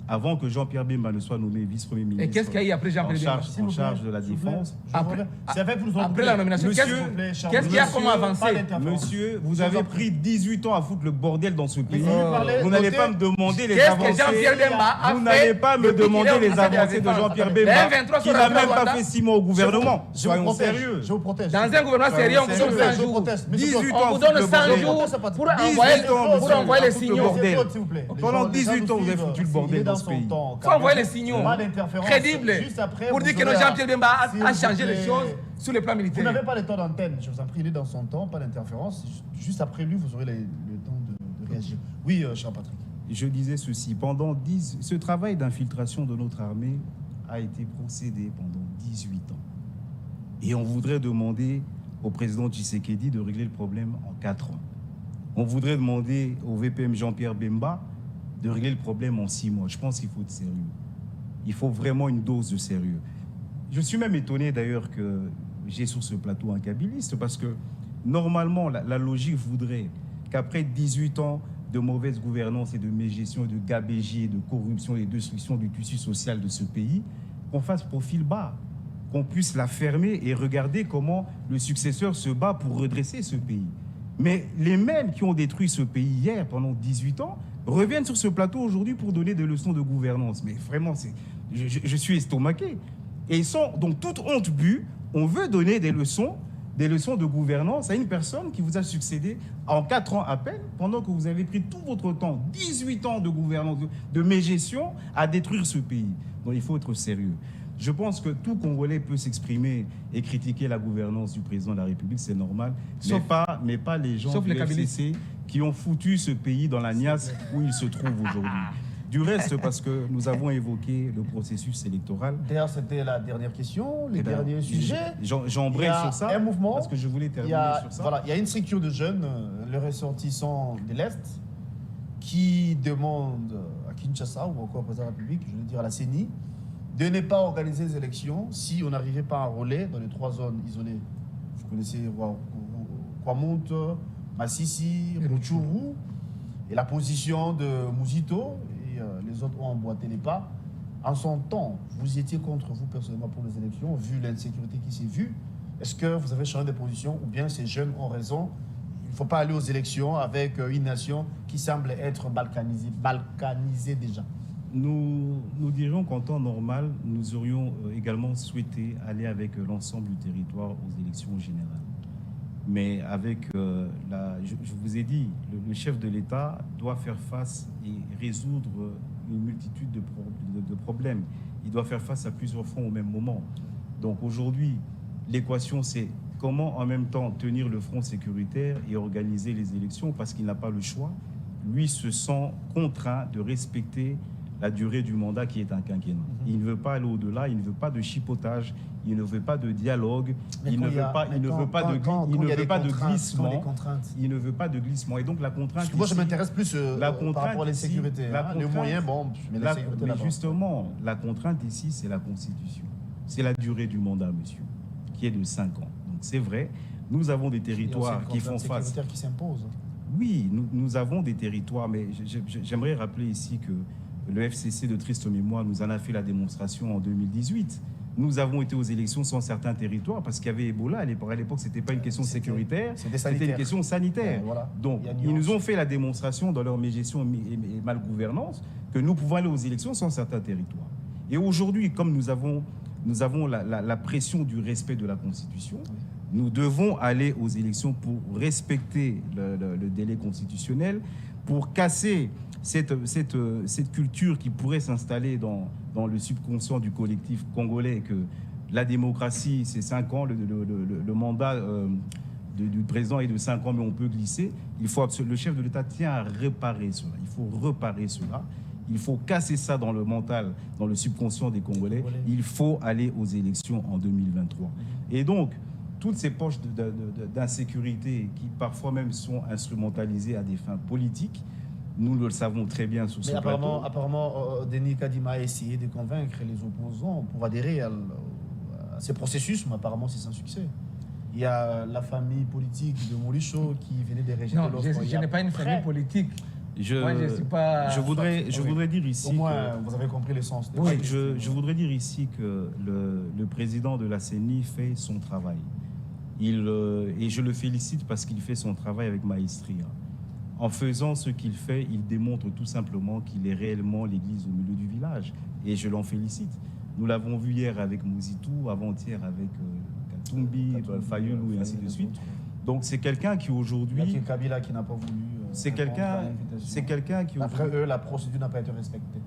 Avant que Jean-Pierre Bemba ne soit nommé vice-premier ministre Et qu'est-ce qu'il y a eu après Jean-Pierre Bemba en charge de la défense. Après la nomination, qu'est-ce qu'il y a comme avancé? Monsieur, vous avez pris 18 ans à foutre le bordel dans ce pays. Vous Vous n'allez pas me demander les Qu'est-ce que avancées. Jean-Pierre Bemba a fait? Vous n'allez pas me depuis demander qu'il est les au Conseil de avancées de défense. Jean-Pierre Les Bemba, M23 qui n'a sont même Rwanda. pas fait 6 mois au gouvernement. Je vous Soyons protège. sérieux. Je vous protège. Dans un gouvernement sérieux, on vous donne 100 jours. 18 ans On vous donne 100 jours pour envoyer les signaux. Pendant 18 ans, vous avez foutu le bordel dans ce pays. Il faut envoyer les signaux crédibles pour dire que Jean-Pierre Bemba a changé les choses sur le plan Vous militaire. n'avez pas le temps d'antenne, je vous en prie, il est dans son temps, pas d'interférence. Juste après lui, vous aurez le temps de réagir. Oui, cher Patrick. Je disais ceci, ce travail d'infiltration de notre armée a été procédé pendant 18 ans. Et on voudrait demander au président Tshisekedi de régler le problème en 4 ans. On voudrait demander au VPM Jean-Pierre Bemba de régler le problème en 6 mois. Je pense qu'il faut être sérieux. Il faut vraiment une dose de sérieux. Je suis même étonné d'ailleurs que j'ai sur ce plateau un kabiliste, parce que normalement, la logique voudrait qu'après 18 ans de mauvaise gouvernance et de mégestion, de gabégie, de corruption et de destruction du tissu social de ce pays, qu'on fasse profil bas, qu'on puisse la fermer et regarder comment le successeur se bat pour redresser ce pays. Mais les mêmes qui ont détruit ce pays hier pendant 18 ans reviennent sur ce plateau aujourd'hui pour donner des leçons de gouvernance. Mais vraiment, je suis estomaqué. Et sans donc toute honte bue, on veut donner des leçons de gouvernance à une personne qui vous a succédé en 4 ans à peine, pendant que vous avez pris tout votre temps, 18 ans de gouvernance, de mégestion, à détruire ce pays. Donc il faut être sérieux. Je pense que tout Congolais peut s'exprimer et critiquer la gouvernance du président de la République, c'est normal, mais pas les gens du FCC qui ont foutu ce pays dans la niasse où il se trouve aujourd'hui. Du reste, parce que nous avons évoqué le processus électoral. D'ailleurs, c'était la dernière question, les derniers sujets. J'embraye sur ça, un mouvement, parce que je voulais terminer sur ça. Voilà, il y a une structure de jeunes, les ressortissants de l'Est, qui demandent à Kinshasa, ou encore au président de la République, je veux dire à la CENI, de ne pas organiser les élections si on n'arrivait pas à enrôler dans les 3 zones isolées. Vous connaissez Kwamonte, Massissi, Rutshuru, et la position de Mouzito, et les autres ont emboîté les pas. En son temps, vous étiez contre vous personnellement pour les élections, vu l'insécurité qui s'est vue. Est-ce que vous avez changé de position, ou bien ces jeunes ont raison? Il ne faut pas aller aux élections avec une nation qui semble être balkanisée déjà. Nous dirions qu'en temps normal, nous aurions également souhaité aller avec l'ensemble du territoire aux élections générales. Mais avec je vous ai dit, le chef de l'État doit faire face et résoudre une multitude de problèmes. Il doit faire face à plusieurs fronts au même moment. Donc aujourd'hui, l'équation, c'est comment en même temps tenir le front sécuritaire et organiser les élections, parce qu'il n'a pas le choix. Lui se sent contraint de respecter la durée du mandat qui est un quinquennat. Il ne veut pas aller au-delà, il ne veut pas de chipotage, il ne veut pas de dialogue, il ne veut pas de glissement. Il ne veut pas de glissement. Et donc la contrainte. Parce que moi, je m'intéresse plus par rapport à la ici, sécurité. Les moyens, bon, mais la sécurité mais justement, la contrainte ici, c'est la Constitution. C'est la durée du mandat, monsieur, qui est de 5 ans. Donc c'est vrai, nous avons des territoires qui font face. Qui s'impose. Oui, nous avons des territoires, mais j'aimerais rappeler ici que le FCC de triste mémoire nous en a fait la démonstration en 2018. Nous avons été aux élections sans certains territoires parce qu'il y avait Ebola. À l'époque, ce n'était pas une question sécuritaire, c'était une question sanitaire. Voilà. Donc, ils nous ont fait la démonstration dans leur mégestion et malgouvernance que nous pouvons aller aux élections sans certains territoires. Et aujourd'hui, comme nous avons la pression du respect de la Constitution, nous devons aller aux élections pour respecter le délai constitutionnel, pour casser cette culture qui pourrait s'installer dans le subconscient du collectif congolais, que la démocratie, c'est 5 ans, le mandat du président est de 5 ans, mais on peut glisser. Le chef de l'État tient à réparer cela. Il faut reparer cela. Il faut casser ça dans le mental, dans le subconscient des Congolais. Il faut aller aux élections en 2023. Et donc, toutes ces poches d'insécurité qui parfois même sont instrumentalisées à des fins politiques, nous le savons très bien sur ce plateau. Apparemment, Denis Kadima a essayé de convaincre les opposants pour adhérer à ces processus, mais apparemment c'est sans succès. Il y a la famille politique de Molicho qui venait de rejeter l'offre. Non, je n'ai pas une famille politique. Moi, je suis pas. Je voudrais dire ici. Au moins, vous avez compris le sens. Je voudrais dire ici que le président de la CENI fait son travail. Et je le félicite parce qu'il fait son travail avec maestria. En faisant ce qu'il fait, il démontre tout simplement qu'il est réellement l'église au milieu du village. Et je l'en félicite. Nous l'avons vu hier avec Mouzitou, avant-hier avec Katumbi, Fayoulou et ainsi de suite. Donc c'est quelqu'un qui aujourd'hui... Il y a Kabila qui n'a pas voulu... c'est quelqu'un qui... Après eux, la procédure n'a pas été respectée.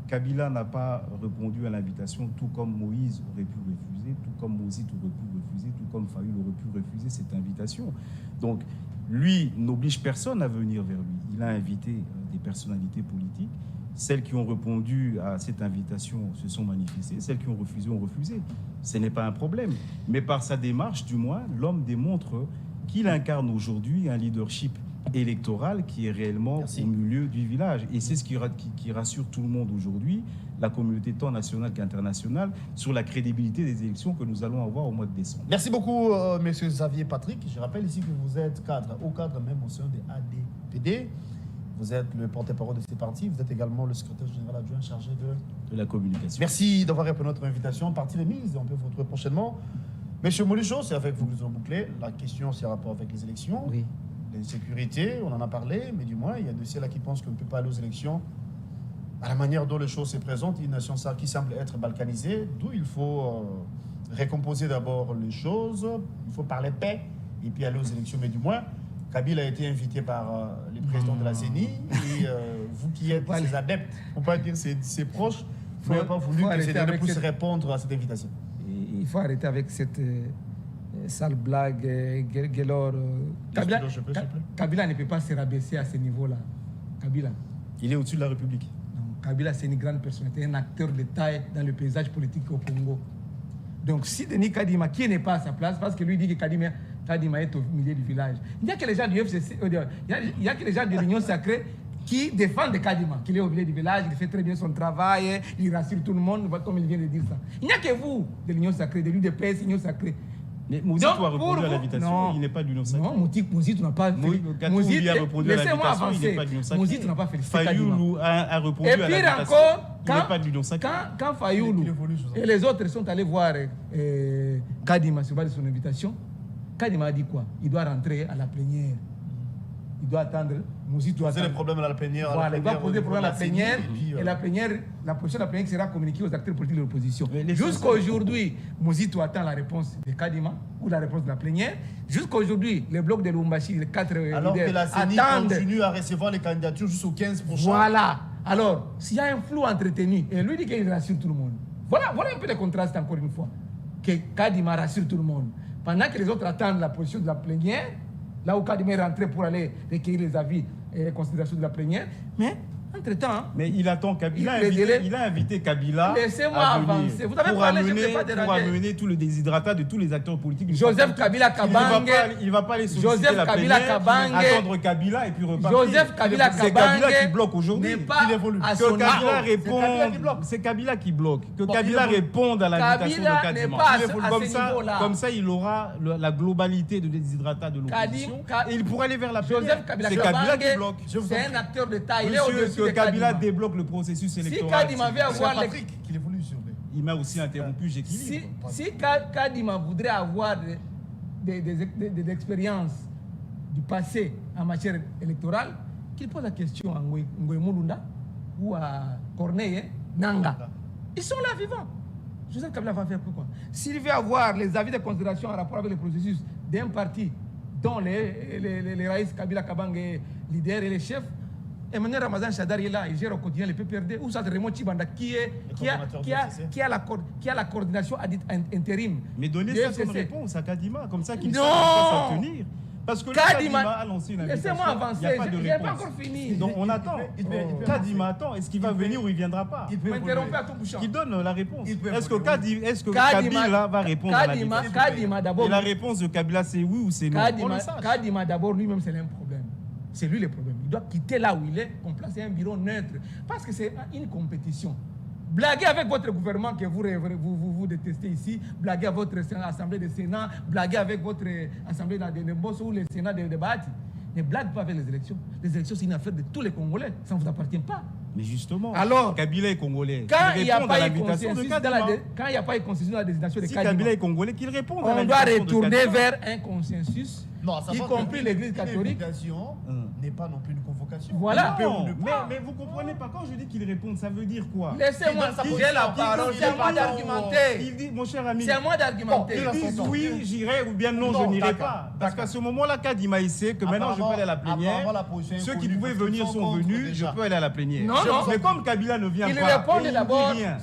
Kabila n'a pas répondu à l'invitation, tout comme Moïse aurait pu refuser, tout comme Mouzitou aurait pu refuser, tout comme Fayoulou aurait pu refuser cette invitation. Donc lui n'oblige personne à venir vers lui. Il a invité des personnalités politiques. Celles qui ont répondu à cette invitation se sont manifestées. Celles qui ont refusé. Ce n'est pas un problème. Mais par sa démarche, du moins, l'homme démontre qu'il incarne aujourd'hui un leadership électoral qui est réellement au milieu du village. Et c'est ce qui rassure tout le monde aujourd'hui, la communauté tant nationale qu'internationale, sur la crédibilité des élections que nous allons avoir au mois de décembre. Merci beaucoup, monsieur Xavier Patrick. Je rappelle ici que vous êtes haut cadre même au sein des ADPD. Vous êtes le porte-parole de ces partis. Vous êtes également le secrétaire général adjoint chargé de la communication. Merci d'avoir répondu à notre invitation. Partie remise, on peut vous retrouver prochainement. Monsieur Molicho, c'est avec vous que nous allons boucler. La question, c'est en rapport avec les élections. Oui. L'insécurité, on en a parlé, mais du moins, il y a de ceux-là qui pensent qu'on ne peut pas aller aux élections. À la manière dont les choses se présentent, une nation qui semble être balkanisée, d'où il faut récomposer d'abord les choses, il faut parler paix, et puis aller aux élections. Mais du moins, Kabila a été invité par les présidents de la CENI, et vous qui êtes ses adeptes, pour ne pas dire ses proches, vous n'avez pas voulu que ces derniers puissent répondre à cette invitation. Il faut arrêter avec cette sale blague, Guélor. Kabila ne peut pas se rabaisser à ce niveau-là. Kabila. Il est au-dessus de la République. Non, Kabila, c'est une grande personnalité, un acteur de taille dans le paysage politique au Congo. Donc, si Denis Kadima, qui n'est pas à sa place, parce que lui dit que Kadima est au milieu du village, il n'y a que les gens du FCC, il y a que les gens de l'Union Sacrée qui défendent Kadima, qu'il est au milieu du village, il fait très bien son travail, il rassure tout le monde, comme il vient de dire ça. Il n'y a que vous, de l'Union Sacrée, de l'UDPS, l'Union Sacrée. Mais Mouzitou a répondu à l'invitation, il n'est pas de l'Union Sacrée. Non, Mouzitou n'a pas fait. Mouzitou a répondu à l'invitation, il n'est pas de l'Union Sacrée. Mouzitou n'a pas fait. Fayoulou a répondu à l'invitation. Et pire encore, il n'est pas de l'Union Sacrée. Quand Fayoulou et les autres sont allés voir Kadima sur base de son invitation, Kadima a dit quoi? Il doit rentrer à la plénière. Il doit attendre. Mouzitou doit poser les problèmes à la plénière. Voilà, il doit poser les problèmes à la plénière. Et la plénière, la position de la plénière sera communiquée aux acteurs politiques de l'opposition. Jusqu'à aujourd'hui, Mouzitou attend la réponse de Kadima ou la réponse de la plénière. Jusqu'à aujourd'hui, les blocs de Lumbashi, les 4 alors leaders, que la CENI attendent. continue à recevoir les candidatures jusqu'au 15 prochain. Voilà. Alors, s'il y a un flou entretenu, et lui dit qu'il rassure tout le monde. Voilà un peu de contraste encore une fois. que Kadima rassure tout le monde. Pendant que les autres attendent la position de la plénière, là où Kadima est rentré pour aller recueillir les avis et les considérations de la plénière, mais entre-temps... Mais il attend Kabila. Il a invité Kabila Laissez-moi à venir avancer. Vous avez parlé, je ne vais pas pour déranger. amener tout le déshydratat de tous les acteurs politiques. Joseph Kabila Kabange. Il ne va pas aller solliciter Joseph la Kabila plénière, Kabange. attendre Kabila et puis repartir. Joseph Kabila C'est Kabila qui Kabange bloque aujourd'hui. n'est pas à son Que Kabila niveau. réponde. C'est Kabila qui bloque. Que Kabila réponde à l'invitation de Kabila n'est Kadima. pas à ce niveau-là. Comme ça, il aura la globalité de déshydratat de l'opposition. Et il pourra aller vers la plénière. Joseph Kabila C'est Kabila qui Kabange, bloque. c'est un acteur de taille. Il est Monsieur, au-dessus que de Kabila Kadima. débloque le processus Si électoral. Kadima veut avoir les... Patrick qui évolue sur les... Il m'a aussi interrompu, j'équilibre. Si Kadima voudrait avoir des expériences du passé en matière électorale, qu'il pose la question à Ngoy Mulunda ou à Corneille Nanga. Ils sont là vivants. Joseph Kabila va faire pourquoi? S'il veut avoir les avis de considération en rapport avec le processus d'un parti dont les Raïs Kabila Kabange leader et les chefs, Emmanuel Ramazan Chadar est là, il gère au quotidien les PPRD, ou ça Raymond Chibanda qui a la coordination intérim. Mais donnez ça comme réponse à Kadima, comme ça qu'il Non. sache tenir. Parce que Kadima a lancé une invitation. Laissez-moi avancer, Il n'y a pas de je n'ai pas réponse. encore fini. Donc on attend. Kadima attend. Est-ce qu'il va venir ou il ne viendra pas? Vous m'interrompez à tout bouchon. Qui donne la réponse? Est-ce que Kadima Kabila va répondre à l'invitation? Kadima d'abord. Et la réponse de Kabila, c'est oui ou c'est non? Kadima d'abord, lui-même, c'est un problème. C'est lui le problème. Il doit quitter là où il est, qu'on place un bureau neutre. Parce que c'est une compétition. Blaguez avec votre gouvernement que vous détestez ici, blaguez avec votre assemblée de Sénat, blaguez avec votre assemblée de Mbosso ou le Sénat de Bati. Ne blague pas avec les élections. Les élections, c'est une affaire de tous les Congolais. Ça ne vous appartient pas. Mais justement, alors, Kabila est congolais. Quand il n'y a pas eu consensus dans la désignation de si Kadima, Kabila est congolais, qu'il réponde à on doit l'invitation de retourner Kadima. vers un consensus, y compris l'Église catholique. L'invitation n'est pas non plus une convocation. Voilà. Non, mais vous comprenez pas, quand je dis qu'il réponde, ça veut dire quoi? Laissez-moi, j'ai la parole, c'est à moi d'argumenter. Il dit, mon cher ami, C'est à moi d'argumenter. ils disent oui, j'irai, ou bien non, je n'irai pas. Parce qu'à ce moment-là, Kadima, il sait que maintenant je peux aller à la plénière. Ceux qui pouvaient venir sont venus, je peux aller à la plénière. Non, non. Mais comme Kabila ne vient Il pas, répond et il d'abord. dit rien.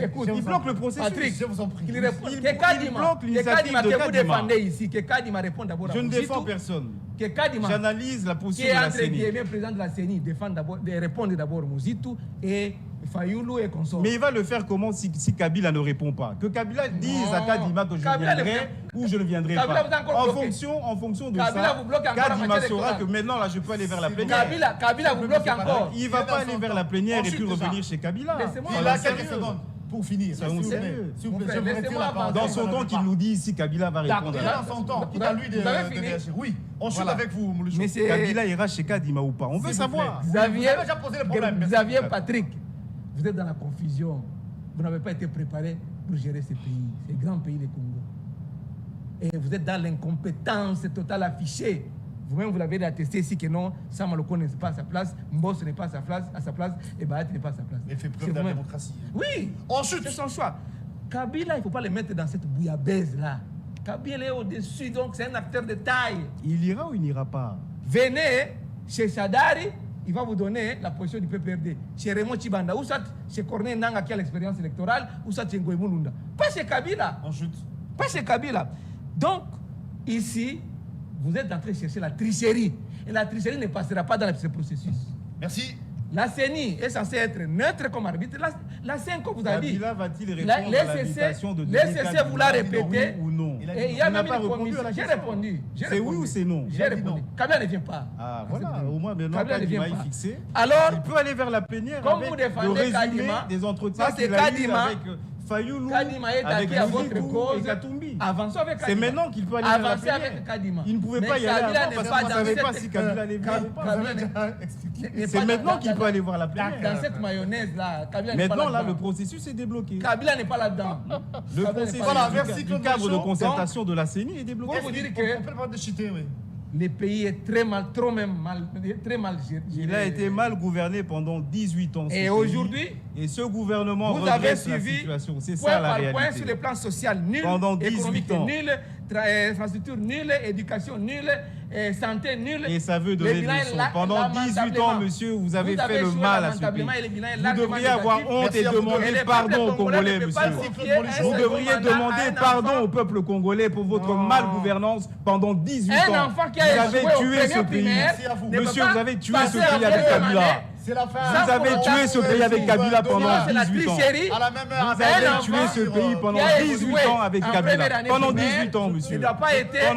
Écoute, Il bloque le processus. Patrick, je vous en prie. qu'il répond. Il Que Kadima, bloque l'initiative de que vous Kadima. défendez ici, que Kadima réponde d'abord à Je ne Moussi défends tout. personne. Que Kadima, J'analyse la qui position est de la entre CENI. guillemets président de la CENI, répondre d'abord Mouzitou et Fayoulou et consorts. Mais il va le faire comment si Kabila ne répond pas? Que Kabila dise à Kadima que je Kabila viendrai ou je ne viendrai Kabila pas. vous a encore bloqué. En fonction de Kabila ça, vous bloque encore en Kadima matière saura électorale. que maintenant là je peux aller vers la plénière. Kabila vous bloque encore. Il ne va pas aller vers la plénière et Ensuite puis de ça, revenir chez Kabila. laissez-moi Il a Soyons quelques sérieux. secondes pour finir. Soyons S'il vous plaît. sérieux. S'il vous plaît, Mon je frère, vous retire laissez-moi la parole. Dans avancer. son temps qu'il nous dit si Kabila va répondre. Il a son temps. Quitte à lui de Vous avez fini? réagir. Oui. Ensuite Voilà. avec vous, Moulouchou. Mais c'est Kabila ira chez Kadima ou pas? On veut S'il vous savoir. plaît. Xavier, Vous avez déjà posé le problème. Merci. Xavier Patrick, vous êtes dans la confusion. Vous n'avez pas été préparé pour gérer ce pays, ce grand pays, le Congo. Et vous êtes dans l'incompétence totale affichée. Vous-même, vous l'avez attesté ici que non, Samaloko n'est pas à sa place, Mbosso n'est pas à sa place, et Bahati n'est pas à sa place. Il fait C'est preuve de la vous-même. démocratie. Oui, Ensuite, c'est son choix. Kabila, il ne faut pas le mettre dans cette bouillabaisse-là. Kabila est au-dessus, donc c'est un acteur de taille. Il ira ou il n'ira pas? Venez chez Sadari, il va vous donner la position du PPRD. Chez Raymond Chibanda, ou soit chez Corneille Nanga qui a l'expérience électorale, ou soit chez Ngoy Mulunda. Pas chez Kabila. ensuite. Pas chez Kabila. Donc, ici, vous êtes en train de chercher la tricherie. Et la tricherie ne passera pas dans ce processus. Merci. La CENI est censée être neutre comme arbitre. La CENI, comme vous avez dit. Kabila va-t-il répondre La- à l'invitation de les Denis CC Kadima? vous l'a répété. Oui ou non? Il a Et il y a Il n'a même pas une répondu commission. à la J'ai question. répondu. C'est oui ou c'est non? J'ai J'ai dit répondu. non. Kabila ne vient pas. Ah Ah, voilà, c'est au moins maintenant Kabila ne Kadima vient est pas. fixé. Alors, Il peut aller vers la plénière comme avec vous le défendez résumé Kadima, des entretiens parce que qu'il a eu Kadima- avec Fayoulou, Kadima est avec attaqué à votre Mouzitou cause. et Katumbi. Avançons avec Kadima. C'est maintenant qu'il peut aller vers la Avancer plénière. avec Kadima. Il ne pouvait Mais pas y aller Kabila avant n'est parce pas qu'on ne dans savait cette- pas si Kabila allait venir ou pas. Vous Kabila avez n'est- déjà expliqué. n'est C'est pas maintenant dans- qu'il peut aller voir la dans plénière. cette mayonnaise-là. Kabila n'est pas Maintenant, là, là-dedans. le processus est débloqué. Kabila n'est pas là-dedans. Le Kabila n'est processus pas Voilà, là-dedans. merci, du Claude cadre de Michaud. concertation de la CENI est débloqué. Pour vous dire On que peut pas de chiter, oui. le pays est très mal géré. Il a été mal gouverné pendant 18 ans. ce Et pays. aujourd'hui, Et ce gouvernement vous avez redresse la suivi situation. C'est point ça la par réalité. point sur le plan social nul, Pendant 18 économique ans. nul, infrastructure nulle, éducation nulle, santé nulle. Et ça veut Le donner bilan des est leçons. là, Pendant 18 ans, lamentablement. monsieur, vous avez Vous avez fait le échoué mal à ce pays. lamentablement et le bilan est Vous largement devriez avoir négatif. honte et Merci à vous. Et demander le peuple pardon aux congolais Congolais, ne peut monsieur. pas confier un Vous second devriez mandat à demander un pardon enfant. au peuple congolais pour votre Non. malgouvernance pendant 18 Un ans. enfant qui Vous a avez échoué au tué premier ce pays. primaire Merci à vous. ne peut Monsieur, pas vous avez tué passer ce pays la avec deuxième Kabila. année. C'est la fin. Vous avez tué ce pays avec Kabila pendant Non, c'est la 18 ans. tricherie. À la même heure, Vous avec avez un tué enfant ce pays pendant qui a 18 échoué ans avec en Kabila. première année Pendant primaire, 18 ans, monsieur. Il n'a pas été Pendant